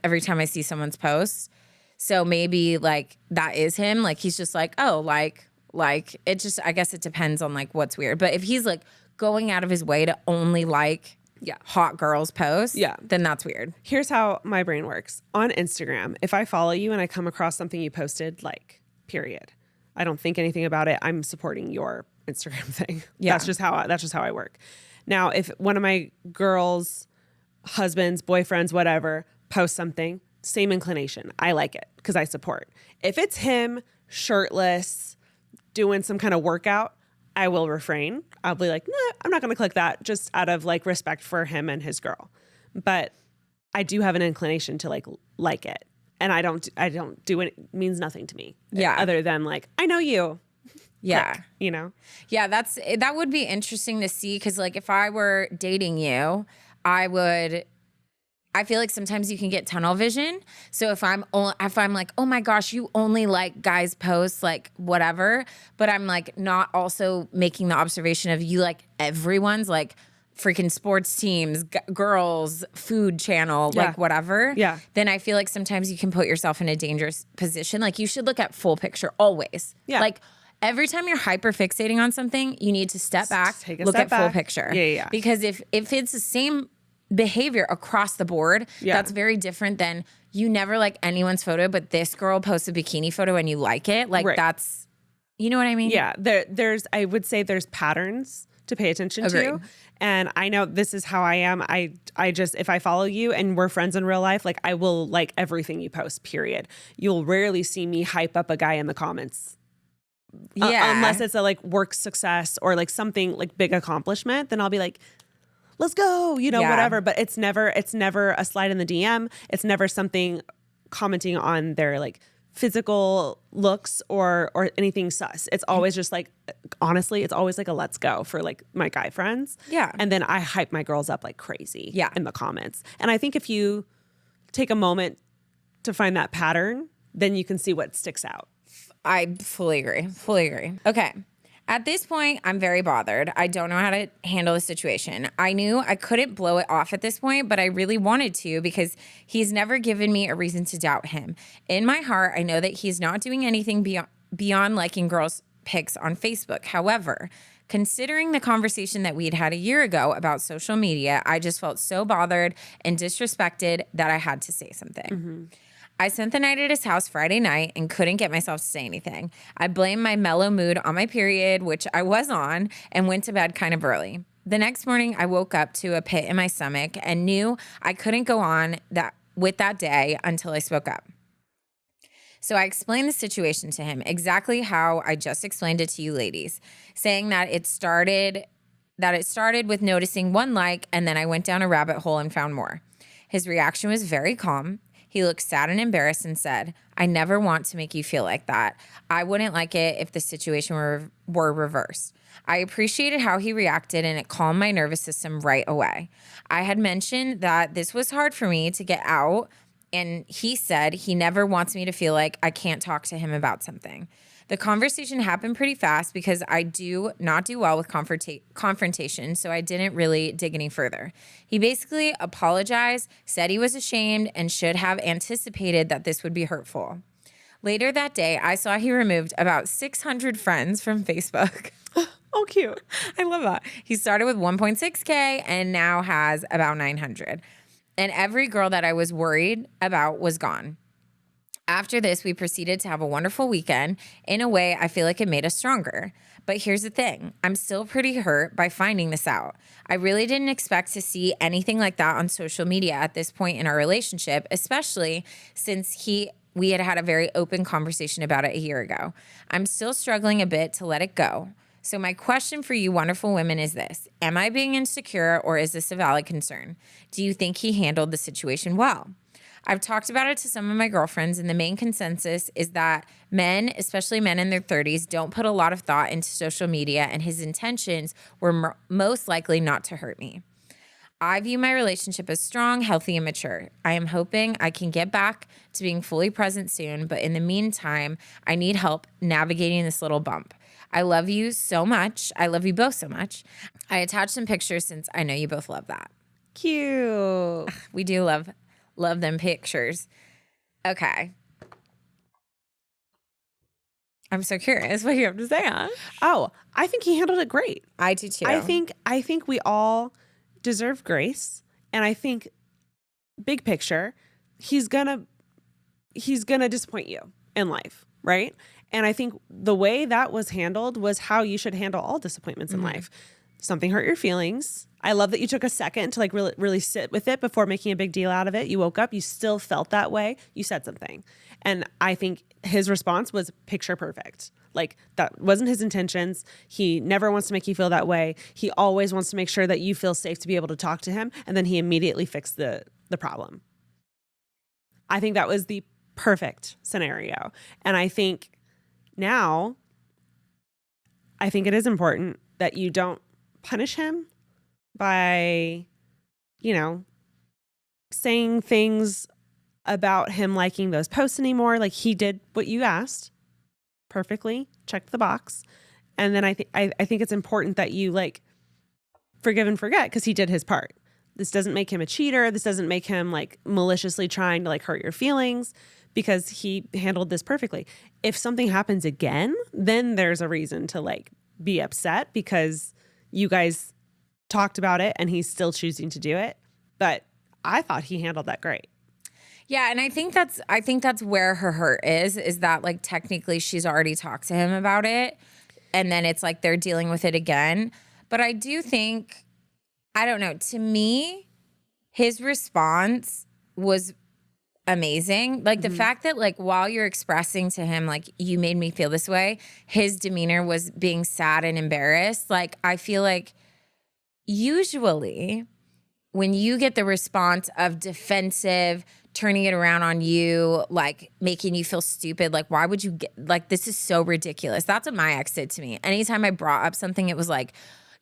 every time I see someone's post. So maybe like that is him. Like, he's just like, oh, like Like, it just, I guess it depends on like what's weird. But if he's like going out of his way to only like hot girls posts, then that's weird. Here's how my brain works. On Instagram, if I follow you and I come across something you posted, like, period, I don't think anything about it. I'm supporting your Instagram thing. Yeah. That's just how I work. Now, if one of my girls' husbands, boyfriends, whatever, post something, same inclination. I like it because I support. If it's him shirtless, doing some kind of workout, I will refrain. I'll be like, nah, I'm not going to click that, just out of like respect for him and his girl. But I do have an inclination to like it. And I don't do it. It means nothing to me. Yeah. Other than like, I know you. Yeah. Click, you know? Yeah. That would be interesting to see. Cause like if I were dating you, I feel like sometimes you can get tunnel vision. So if I'm like, oh my gosh, you only like guys posts, like whatever, but I'm like not also making the observation of you like everyone's like freaking sports teams, girls, food channel, like whatever. Yeah. Then I feel like sometimes you can put yourself in a dangerous position. Like you should look at full picture always. Yeah. Like every time you're hyper fixating on something, you need to step back, look at full picture. Yeah. Because if it's the same behavior across the board, that's very different than you never like anyone's photo, but this girl posts a bikini photo and you like it. Like that's, you know what I mean? Yeah. I would say there's patterns to pay attention to. And I know this is how I am. I just, if I follow you and we're friends in real life, like I will like everything you post, period. You'll rarely see me hype up a guy in the comments. Yeah. Unless it's a like work success or like something like big accomplishment, then I'll be like, let's go, whatever. But it's never a slide in the DM. It's never something commenting on their like physical looks or anything sus. It's always just like, honestly, it's always like a let's go for like my guy friends. Yeah. And then I hype my girls up like crazy in the comments. And I think if you take a moment to find that pattern, then you can see what sticks out. I fully agree. Okay. At this point, I'm very bothered. I don't know how to handle the situation. I knew I couldn't blow it off at this point, but I really wanted to because he's never given me a reason to doubt him. In my heart, I know that he's not doing anything beyond liking girls' pics on Facebook. However, considering the conversation that we'd had a year ago about social media, I just felt so bothered and disrespected that I had to say something. Mm-hmm. I spent the night at his house Friday night and couldn't get myself to say anything. I blamed my mellow mood on my period, which I was on, and went to bed kind of early. The next morning, I woke up to a pit in my stomach and knew I couldn't go on with that day until I spoke up. So I explained the situation to him exactly how I just explained it to you ladies, saying that it started with noticing one like, and then I went down a rabbit hole and found more. His reaction was very calm. He looked sad and embarrassed and said, I never want to make you feel like that. I wouldn't like it if the situation were reversed. I appreciated how he reacted and it calmed my nervous system right away. I had mentioned that this was hard for me to get out, and he said he never wants me to feel like I can't talk to him about something. The conversation happened pretty fast because I do not do well with confrontation, so I didn't really dig any further. He basically apologized, said he was ashamed, and should have anticipated that this would be hurtful. Later that day, I saw he removed about 600 friends from Facebook. Oh, cute. I love that. He started with 1.6K and now has about 900. And every girl that I was worried about was gone. After this, we proceeded to have a wonderful weekend. In a way, I feel like it made us stronger. But here's the thing. I'm still pretty hurt by finding this out. I really didn't expect to see anything like that on social media at this point in our relationship, especially since we had a very open conversation about it a year ago. I'm still struggling a bit to let it go. So my question for you wonderful women is this. Am I being insecure or is this a valid concern? Do you think he handled the situation well? I've talked about it to some of my girlfriends, and the main consensus is that men, especially men in their 30s, don't put a lot of thought into social media, and his intentions were most likely not to hurt me. I view my relationship as strong, healthy, and mature. I am hoping I can get back to being fully present soon, but in the meantime, I need help navigating this little bump. I love you so much. I love you both so much. I attached some pictures since I know you both love that. Cute. We do love them pictures. Okay. I'm so curious what you have to say on. Oh, I think he handled it great. I do too. I think we all deserve grace, and I think big picture, he's gonna disappoint you in life, right? And I think the way that was handled was how you should handle all disappointments in life. Something hurt your feelings. I love that you took a second to like really sit with it before making a big deal out of it. You woke up, you still felt that way. You said something. And I think his response was picture perfect. Like that wasn't his intentions. He never wants to make you feel that way. He always wants to make sure that you feel safe to be able to talk to him. And then he immediately fixed the problem. I think that was the perfect scenario. And I think now, I think it is important that you don't punish him by, saying things about him liking those posts anymore. Like he did what you asked perfectly, checked the box. And then I think it's important that you like forgive and forget because he did his part. This doesn't make him a cheater. This doesn't make him like maliciously trying to like hurt your feelings because he handled this perfectly. If something happens again, then there's a reason to like be upset because you guys talked about it and he's still choosing to do it. But I thought he handled that great. Yeah, and I think that's where her hurt is that like technically she's already talked to him about it and then it's like they're dealing with it again. But I do think, I don't know, to me, his response was amazing. Like the fact that like while you're expressing to him like you made me feel this way, his demeanor was being sad and embarrassed. Like I feel like usually when you get the response of defensive, turning it around on you, like making you feel stupid, like why would you get, like this is so ridiculous. That's what my ex did to me. Anytime I brought up something, it was like,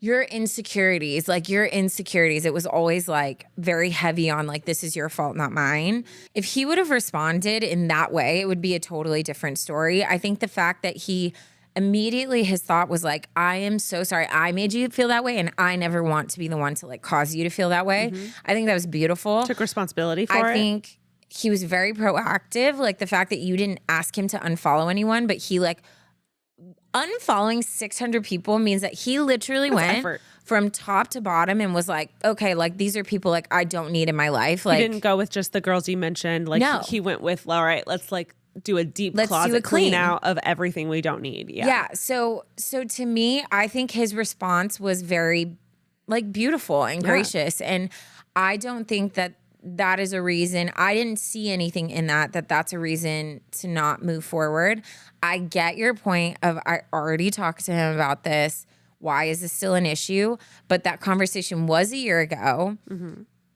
your insecurities, it was always like very heavy on like, this is your fault, not mine. If he would have responded in that way, it would be a totally different story. I think the fact that he immediately, his thought was like, I am so sorry. I made you feel that way. And I never want to be the one to like cause you to feel that way. I think that was beautiful. Took responsibility for it. I think he was very proactive. Like the fact that you didn't ask him to unfollow anyone, but he like, unfollowing 600 people means that he literally went from top to bottom and was like, okay, like these are people like I don't need in my life. Like he didn't go with just the girls you mentioned. Like no. He went with, all right, let's like do a deep closet clean out of everything we don't need. Yeah. So to me, I think his response was very like beautiful and gracious. And I don't think that is a reason. I didn't see anything in that's a reason to not move forward. I get your point of I already talked to him about this. Why is this still an issue? But that conversation was a year ago.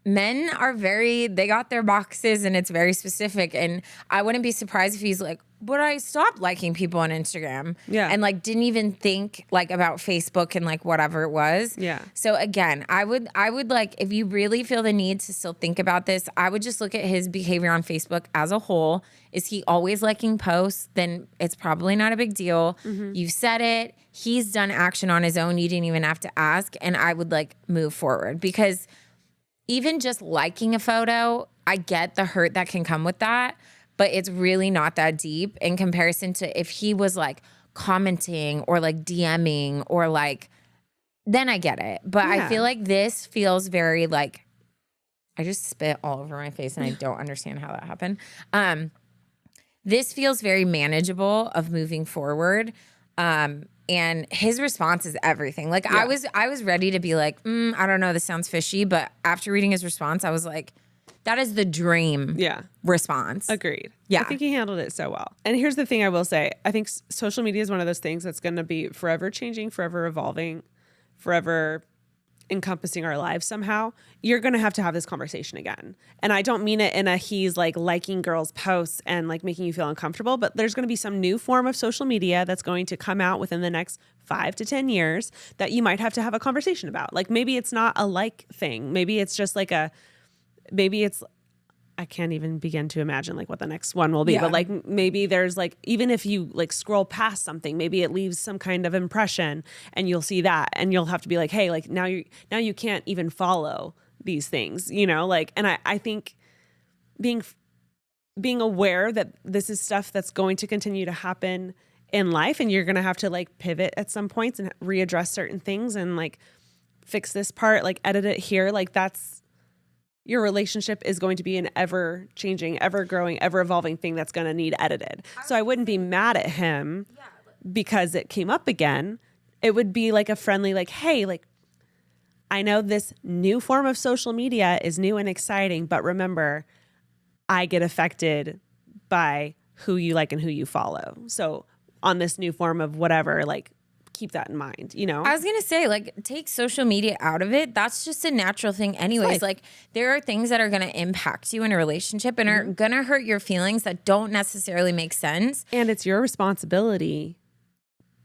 Men are they got their boxes and it's very specific. And I wouldn't be surprised if he's like, but I stopped liking people on Instagram. Yeah. And like didn't even think like about Facebook and like whatever it was. Yeah. So again, I would like, if you really feel the need to still think about this, I would just look at his behavior on Facebook as a whole. Is he always liking posts? Then it's probably not a big deal. You've said it. He's done action on his own. You didn't even have to ask. And I would like move forward because even just liking a photo, I get the hurt that can come with that, but it's really not that deep in comparison to if he was like commenting or like DMing or like, then I get it. But I feel like this feels very like, I just spit all over my face and I don't understand how that happened. This feels very manageable of moving forward. And his response is everything. Like I was ready to be like, I don't know, this sounds fishy. But after reading his response, I was like, that is the dream response. Agreed. Yeah. I think he handled it so well. And here's the thing I will say. I think social media is one of those things that's going to be forever changing, forever evolving, forever encompassing our lives somehow. You're going to have this conversation again. And I don't mean it in a he's like liking girls' posts and like making you feel uncomfortable, but there's going to be some new form of social media that's going to come out within the next 5 to 10 years that you might have to have a conversation about. Like maybe it's not a like thing. Maybe it's just like I can't even begin to imagine like what the next one will be, but like maybe there's like, even if you like scroll past something, maybe it leaves some kind of impression and you'll see that and you'll have to be like, hey, like now you can't even follow these things, like, and I think being aware that this is stuff that's going to continue to happen in life, and you're going to have to like pivot at some points and readdress certain things and like fix this part, like edit it here. Like that's, your relationship is going to be an ever changing, ever growing, ever evolving thing that's going to need edited. So I wouldn't be mad at him because it came up again. It would be like a friendly, like, hey, like, I know this new form of social media is new and exciting, but remember, I get affected by who you like and who you follow. So on this new form of whatever, like, keep that in mind, you know? I was going to say, like, take social media out of it. That's just a natural thing anyways. Like, there are things that are going to impact you in a relationship and are going to hurt your feelings that don't necessarily make sense. And it's your responsibility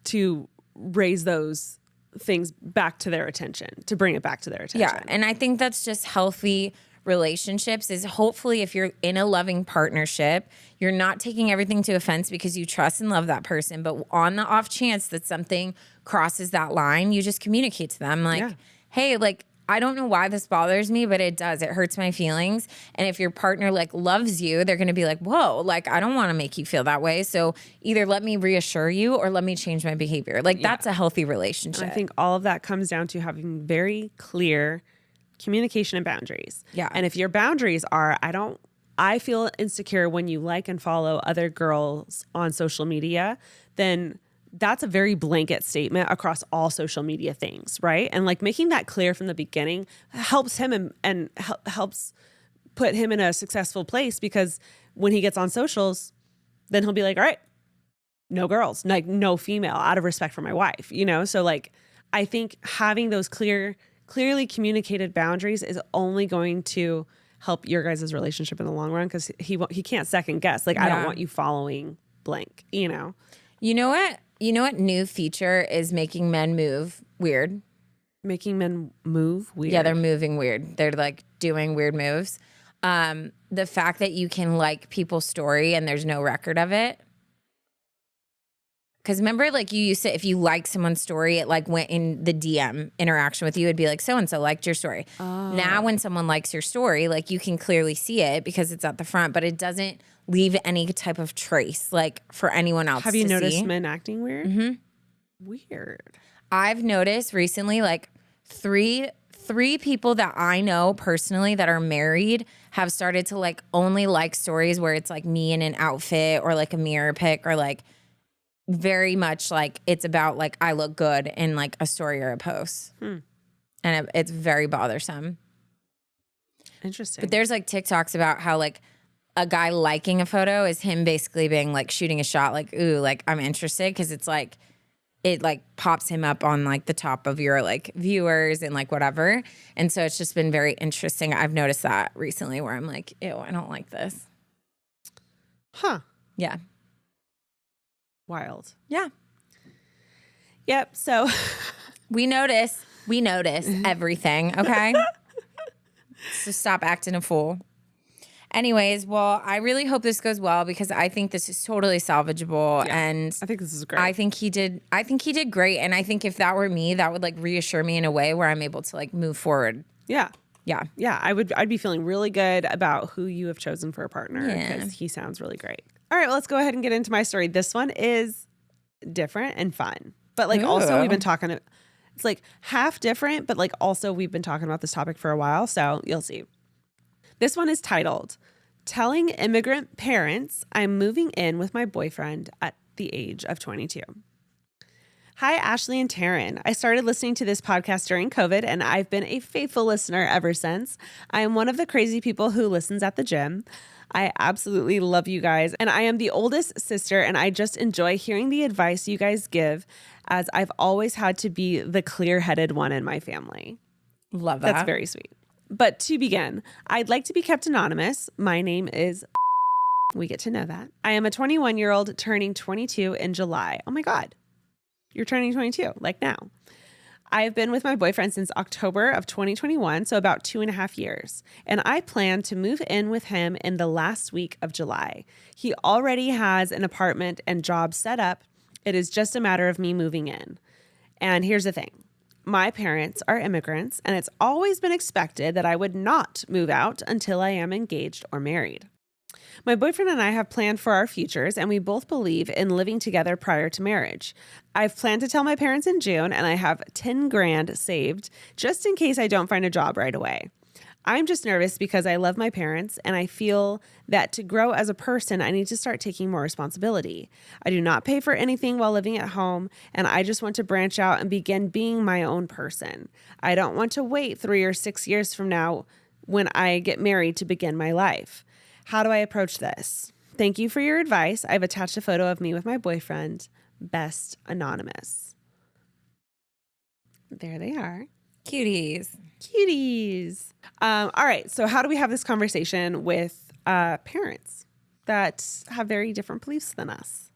to raise those things back to their attention, to bring it back to their attention. Yeah, and I think that's just healthy relationships is hopefully if you're in a loving partnership, you're not taking everything to offense because you trust and love that person. But on the off chance that something crosses that line, you just communicate to them like, hey, like, I don't know why this bothers me, but it does. It hurts my feelings. And if your partner like loves you, they're going to be like, whoa, like, I don't want to make you feel that way. So either let me reassure you or let me change my behavior. Like that's a healthy relationship. And I think all of that comes down to having very clear communication and boundaries. Yeah. And if your boundaries are, I feel insecure when you like and follow other girls on social media, then that's a very blanket statement across all social media things, right? And like making that clear from the beginning helps him and helps put him in a successful place, because when he gets on socials, then he'll be like, all right, no girls, like no female, out of respect for my wife, you know? So like, I think having those clearly communicated boundaries is only going to help your guys' relationship in the long run, because he can't second guess. Like, I don't want you following blank, you know? You know what? You know what new feature is making men move weird? Making men move weird? Yeah, they're moving weird. They're like doing weird moves. The fact that you can like people's story and there's no record of it. Because remember, like you used to, if you like someone's story, it like went in the DM interaction with you. It'd be like, so-and-so liked your story. Oh. Now when someone likes your story, like you can clearly see it because it's at the front, but it doesn't leave any type of trace like for anyone else to see. Have you noticed men acting weird? Mm-hmm. Weird. I've noticed recently like three people that I know personally that are married have started to like only like stories where it's like me in an outfit or like a mirror pic or like very much like it's about like I look good in like a story or a post. And it's very bothersome. Interesting. But there's like TikToks about how like a guy liking a photo is him basically being like shooting a shot like, ooh, like I'm interested, because it's like it like pops him up on like the top of your like viewers and like whatever. And so it's just been very interesting. I've noticed that recently where I'm like, ew, I don't like this. Huh. Yeah. Wild. Yeah. Yep. So we notice everything. Okay. So stop acting a fool. Anyways, well, I really hope this goes well because I think this is totally salvageable. Yeah, and I think this is great. I think he did great. And I think if that were me, that would like reassure me in a way where I'm able to like move forward. Yeah. Yeah. Yeah. I'd be feeling really good about who you have chosen for a partner because he sounds really great. All right, well, let's go ahead and get into my story. This one is different and fun, but like also we've been talking, it's like half different, but like also we've been talking about this topic for a while. So you'll see. This one is titled, Telling Immigrant Parents I'm Moving In with My Boyfriend at the Age of 22. Hi, Ashley and Taryn. I started listening to this podcast during COVID, and I've been a faithful listener ever since. I am one of the crazy people who listens at the gym. I absolutely love you guys, and I am the oldest sister, and I just enjoy hearing the advice you guys give, as I've always had to be the clear-headed one in my family. Love that. That's very sweet. But to begin, I'd like to be kept anonymous. My name is we get to know that. I am a 21-year-old turning 22 in July. Oh my God. You're turning 22, like now. I have been with my boyfriend since October of 2021, so about 2.5 years. And I plan to move in with him in the last week of July. He already has an apartment and job set up. It is just a matter of me moving in. And here's the thing. My parents are immigrants, and it's always been expected that I would not move out until I am engaged or married. My boyfriend and I have planned for our futures, and we both believe in living together prior to marriage. I've planned to tell my parents in June, and I have 10 grand saved just in case I don't find a job right away. I'm just nervous because I love my parents, and I feel that to grow as a person, I need to start taking more responsibility. I do not pay for anything while living at home, and I just want to branch out and begin being my own person. I don't want to wait 3 or 6 years from now when I get married to begin my life. How do I approach this? Thank you for your advice. I've attached a photo of me with my boyfriend. Best Anonymous. There they are. Cuties. Cuties. All right. So how do we have this conversation with parents that have very different beliefs than us?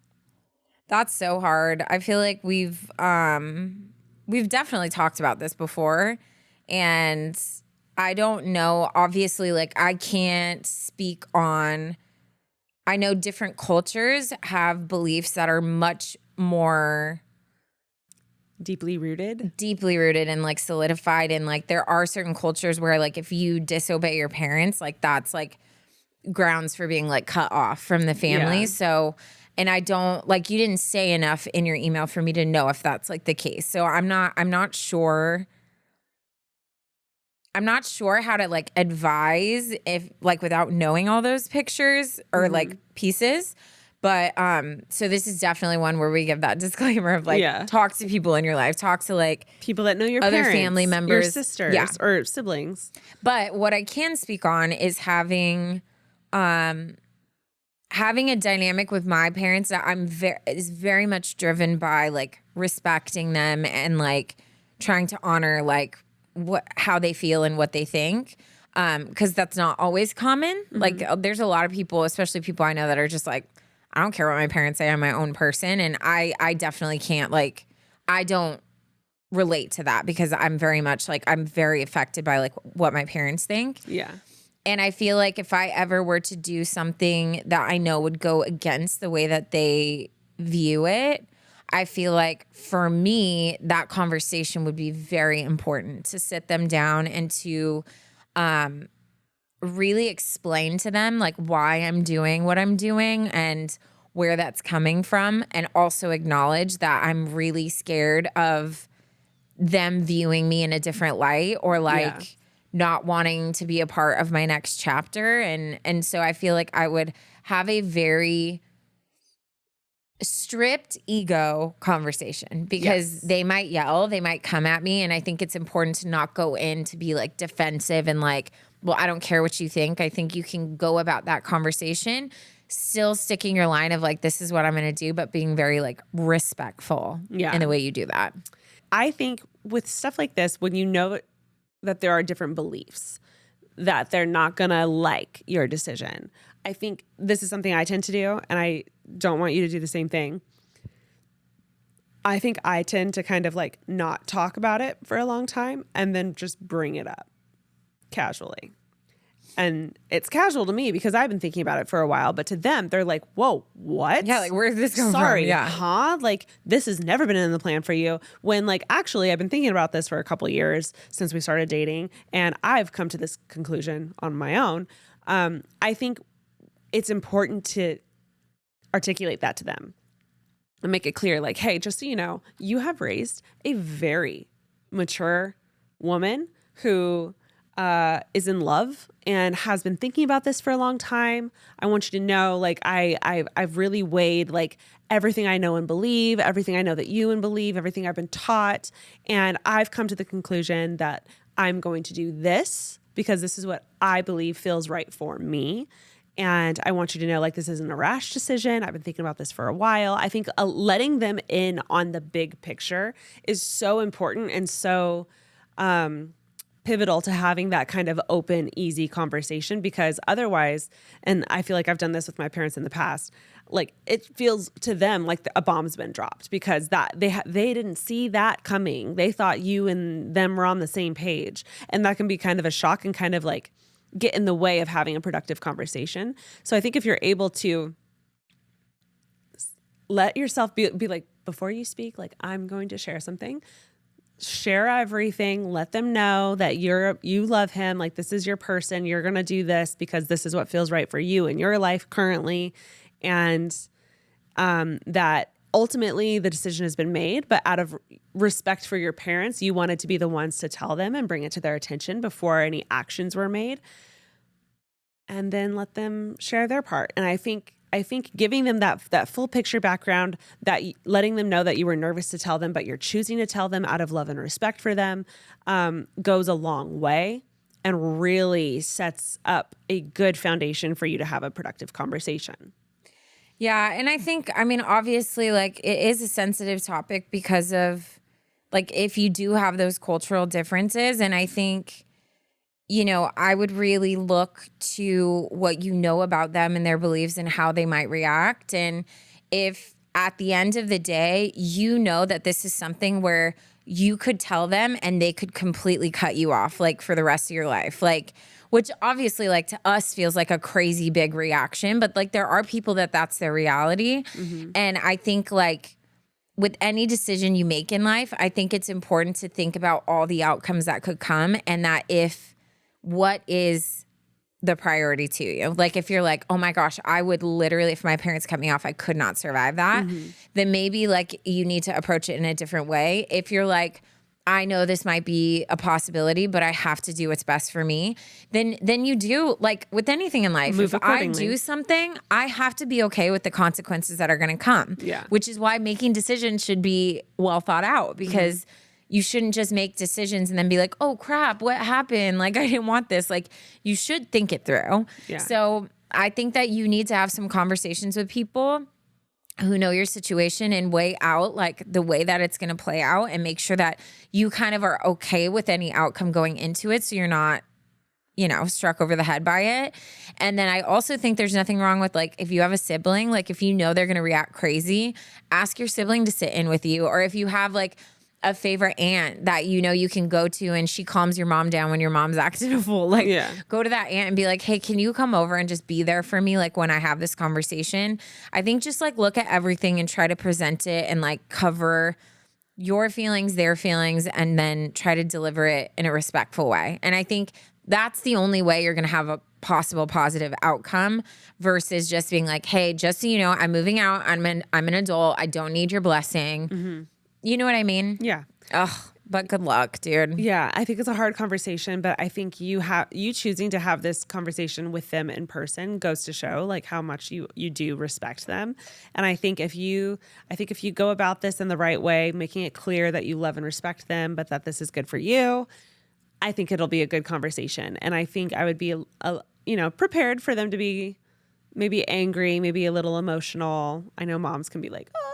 That's so hard. I feel like we've definitely talked about this before, and I don't know. Obviously, like I can't speak on. I know different cultures have beliefs that are much more deeply rooted and like solidified, and like there are certain cultures where like if you disobey your parents, like that's like grounds for being like cut off from the family. Yeah. So, and I don't like, you didn't say enough in your email for me to know if that's like the case. So I'm not sure how to like advise if like without knowing all those pictures or like pieces. But so this is definitely one where we give that disclaimer of like talk to people in your life, talk to like people that know your other parents, family members, your sisters or siblings. But what I can speak on is having a dynamic with my parents that is very much driven by like respecting them and like trying to honor like how they feel and what they think. Because that's not always common. Like there's a lot of people, especially people I know, that are just like, I don't care what my parents say, I'm my own person. And I definitely can't, like, I don't relate to that because I'm very much like, I'm very affected by like what my parents think. Yeah. And I feel like if I ever were to do something that I know would go against the way that they view it, I feel like for me, that conversation would be very important, to sit them down and to really explain to them like why I'm doing what I'm doing and where that's coming from, and also acknowledge that I'm really scared of them viewing me in a different light or like not wanting to be a part of my next chapter. And so I feel like I would have a very stripped ego conversation because they might yell, they might come at me. And I think it's important to not go in to be like defensive and like, well, I don't care what you think. I think you can go about that conversation still sticking your line of like, this is what I'm going to do, but being very like respectful in the way you do that. I think with stuff like this, when you know that there are different beliefs, that they're not going to like your decision, I think this is something I tend to do, and I don't want you to do the same thing. I think I tend to kind of like not talk about it for a long time and then just bring it up casually. And it's casual to me because I've been thinking about it for a while, but to them, they're like, whoa, what? Yeah, like, where's this come from? Sorry, huh? Like, this has never been in the plan for you. When, like, actually, I've been thinking about this for a couple of years since we started dating, and I've come to this conclusion on my own. I think it's important to articulate that to them and make it clear, like, hey, just so you know, you have raised a very mature woman who is in love and has been thinking about this for a long time. I want you to know, like, I've really weighed like everything I know and believe, everything I know that you and believe, everything I've been taught. And I've come to the conclusion that I'm going to do this because this is what I believe feels right for me. And I want you to know, like, this isn't a rash decision. I've been thinking about this for a while. I think letting them in on the big picture is so important and so pivotal to having that kind of open, easy conversation, because otherwise, and I feel like I've done this with my parents in the past, like it feels to them like a bomb's been dropped because that they didn't see that coming. They thought you and them were on the same page. And that can be kind of a shock and kind of like get in the way of having a productive conversation. So I think if you're able to let yourself be like, before you speak, like, I'm going to share something, share everything. Let them know that you love him. Like, this is your person. You're going to do this because this is what feels right for you in your life currently. And that ultimately the decision has been made, but out of respect for your parents, you wanted to be the ones to tell them and bring it to their attention before any actions were made. And then let them share their part. And I think giving them that full picture background, that letting them know that you were nervous to tell them, but you're choosing to tell them out of love and respect for them, goes a long way and really sets up a good foundation for you to have a productive conversation. Yeah. And I think, I mean, obviously, like, it is a sensitive topic because of, like, if you do have those cultural differences. And I think, you know, I would really look to what you know about them and their beliefs and how they might react. And if at the end of the day, you know that this is something where you could tell them and they could completely cut you off, like, for the rest of your life, like, which obviously, like, to us feels like a crazy big reaction, but, like, there are people that's their reality. Mm-hmm. And I think, like, with any decision you make in life, I think it's important to think about all the outcomes that could come, and that what is the priority to you. Like, if you're like, oh my gosh, I would literally, if my parents cut me off, I could not survive that, mm-hmm. then maybe, like, you need to approach it in a different way. If you're like, I know this might be a possibility, but I have to do what's best for me, then you do, like, with anything in life, if I do something, I have to be okay with the consequences that are going to come. Yeah. Which is why making decisions should be well thought out, because mm-hmm. you shouldn't just make decisions and then be like, oh crap, what happened? Like, I didn't want this. Like, you should think it through. Yeah. So I think that you need to have some conversations with people who know your situation and weigh out, like, the way that it's going to play out, and make sure that you kind of are okay with any outcome going into it, so you're not, you know, struck over the head by it. And then I also think there's nothing wrong with, like, if you have a sibling, like, if you know they're going to react crazy, ask your sibling to sit in with you. Or if you have, like, a favorite aunt that you know you can go to and she calms your mom down when your mom's acting a fool, like, go to that aunt and be like, hey, can you come over and just be there for me, like, when I have this conversation? I think just, like, look at everything and try to present it and, like, cover your feelings, their feelings, and then try to deliver it in a respectful way. And I think that's the only way you're going to have a possible positive outcome, versus just being like, hey, just so you know, I'm moving out. I'm an adult. I don't need your blessing. Mm-hmm. You know what I mean? Yeah. Ugh, but good luck, dude. Yeah, I think it's a hard conversation, but I think you choosing to have this conversation with them in person goes to show, like, how much you do respect them. And I think if you go about this in the right way, making it clear that you love and respect them, but that this is good for you, I think it'll be a good conversation. And I think I would be prepared for them to be maybe angry, maybe a little emotional. I know moms can be like, oh,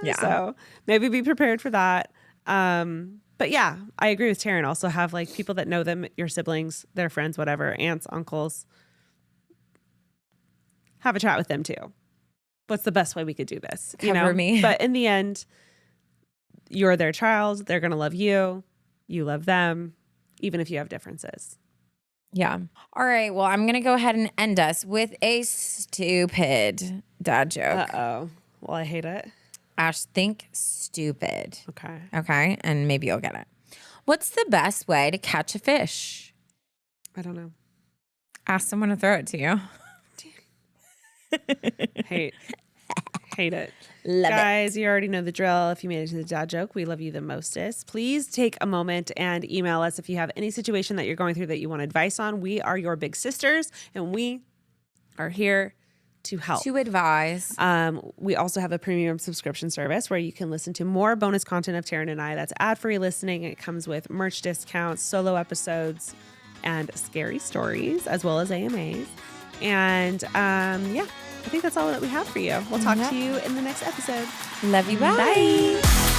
yeah. So maybe be prepared for that. But yeah, I agree with Taryn. Also have, like, people that know them, your siblings, their friends, whatever, aunts, uncles. Have a chat with them too. What's the best way we could do this? Cover me. But in the end, you're their child. They're going to love you. You love them, even if you have differences. Yeah. All right. Well, I'm going to go ahead and end us with a stupid dad joke. Uh-oh. Well, I hate it. Ash, think stupid. Okay. Okay. And maybe you'll get it. What's the best way to catch a fish? I don't know. Ask someone to throw it to you. Hate it. Love Guys, it. You already know the drill. If you made it to the dad joke, we love you the mostest. Please take a moment and email us if you have any situation that you're going through that you want advice on. We are your big sisters, and we are here to help. To advise. We also have a premium subscription service where you can listen to more bonus content of Taryn and I. That's ad-free listening. It comes with merch discounts, solo episodes, and scary stories, as well as AMAs. And I think that's all that we have for you. We'll talk to you in the next episode. Love you. Bye. Bye.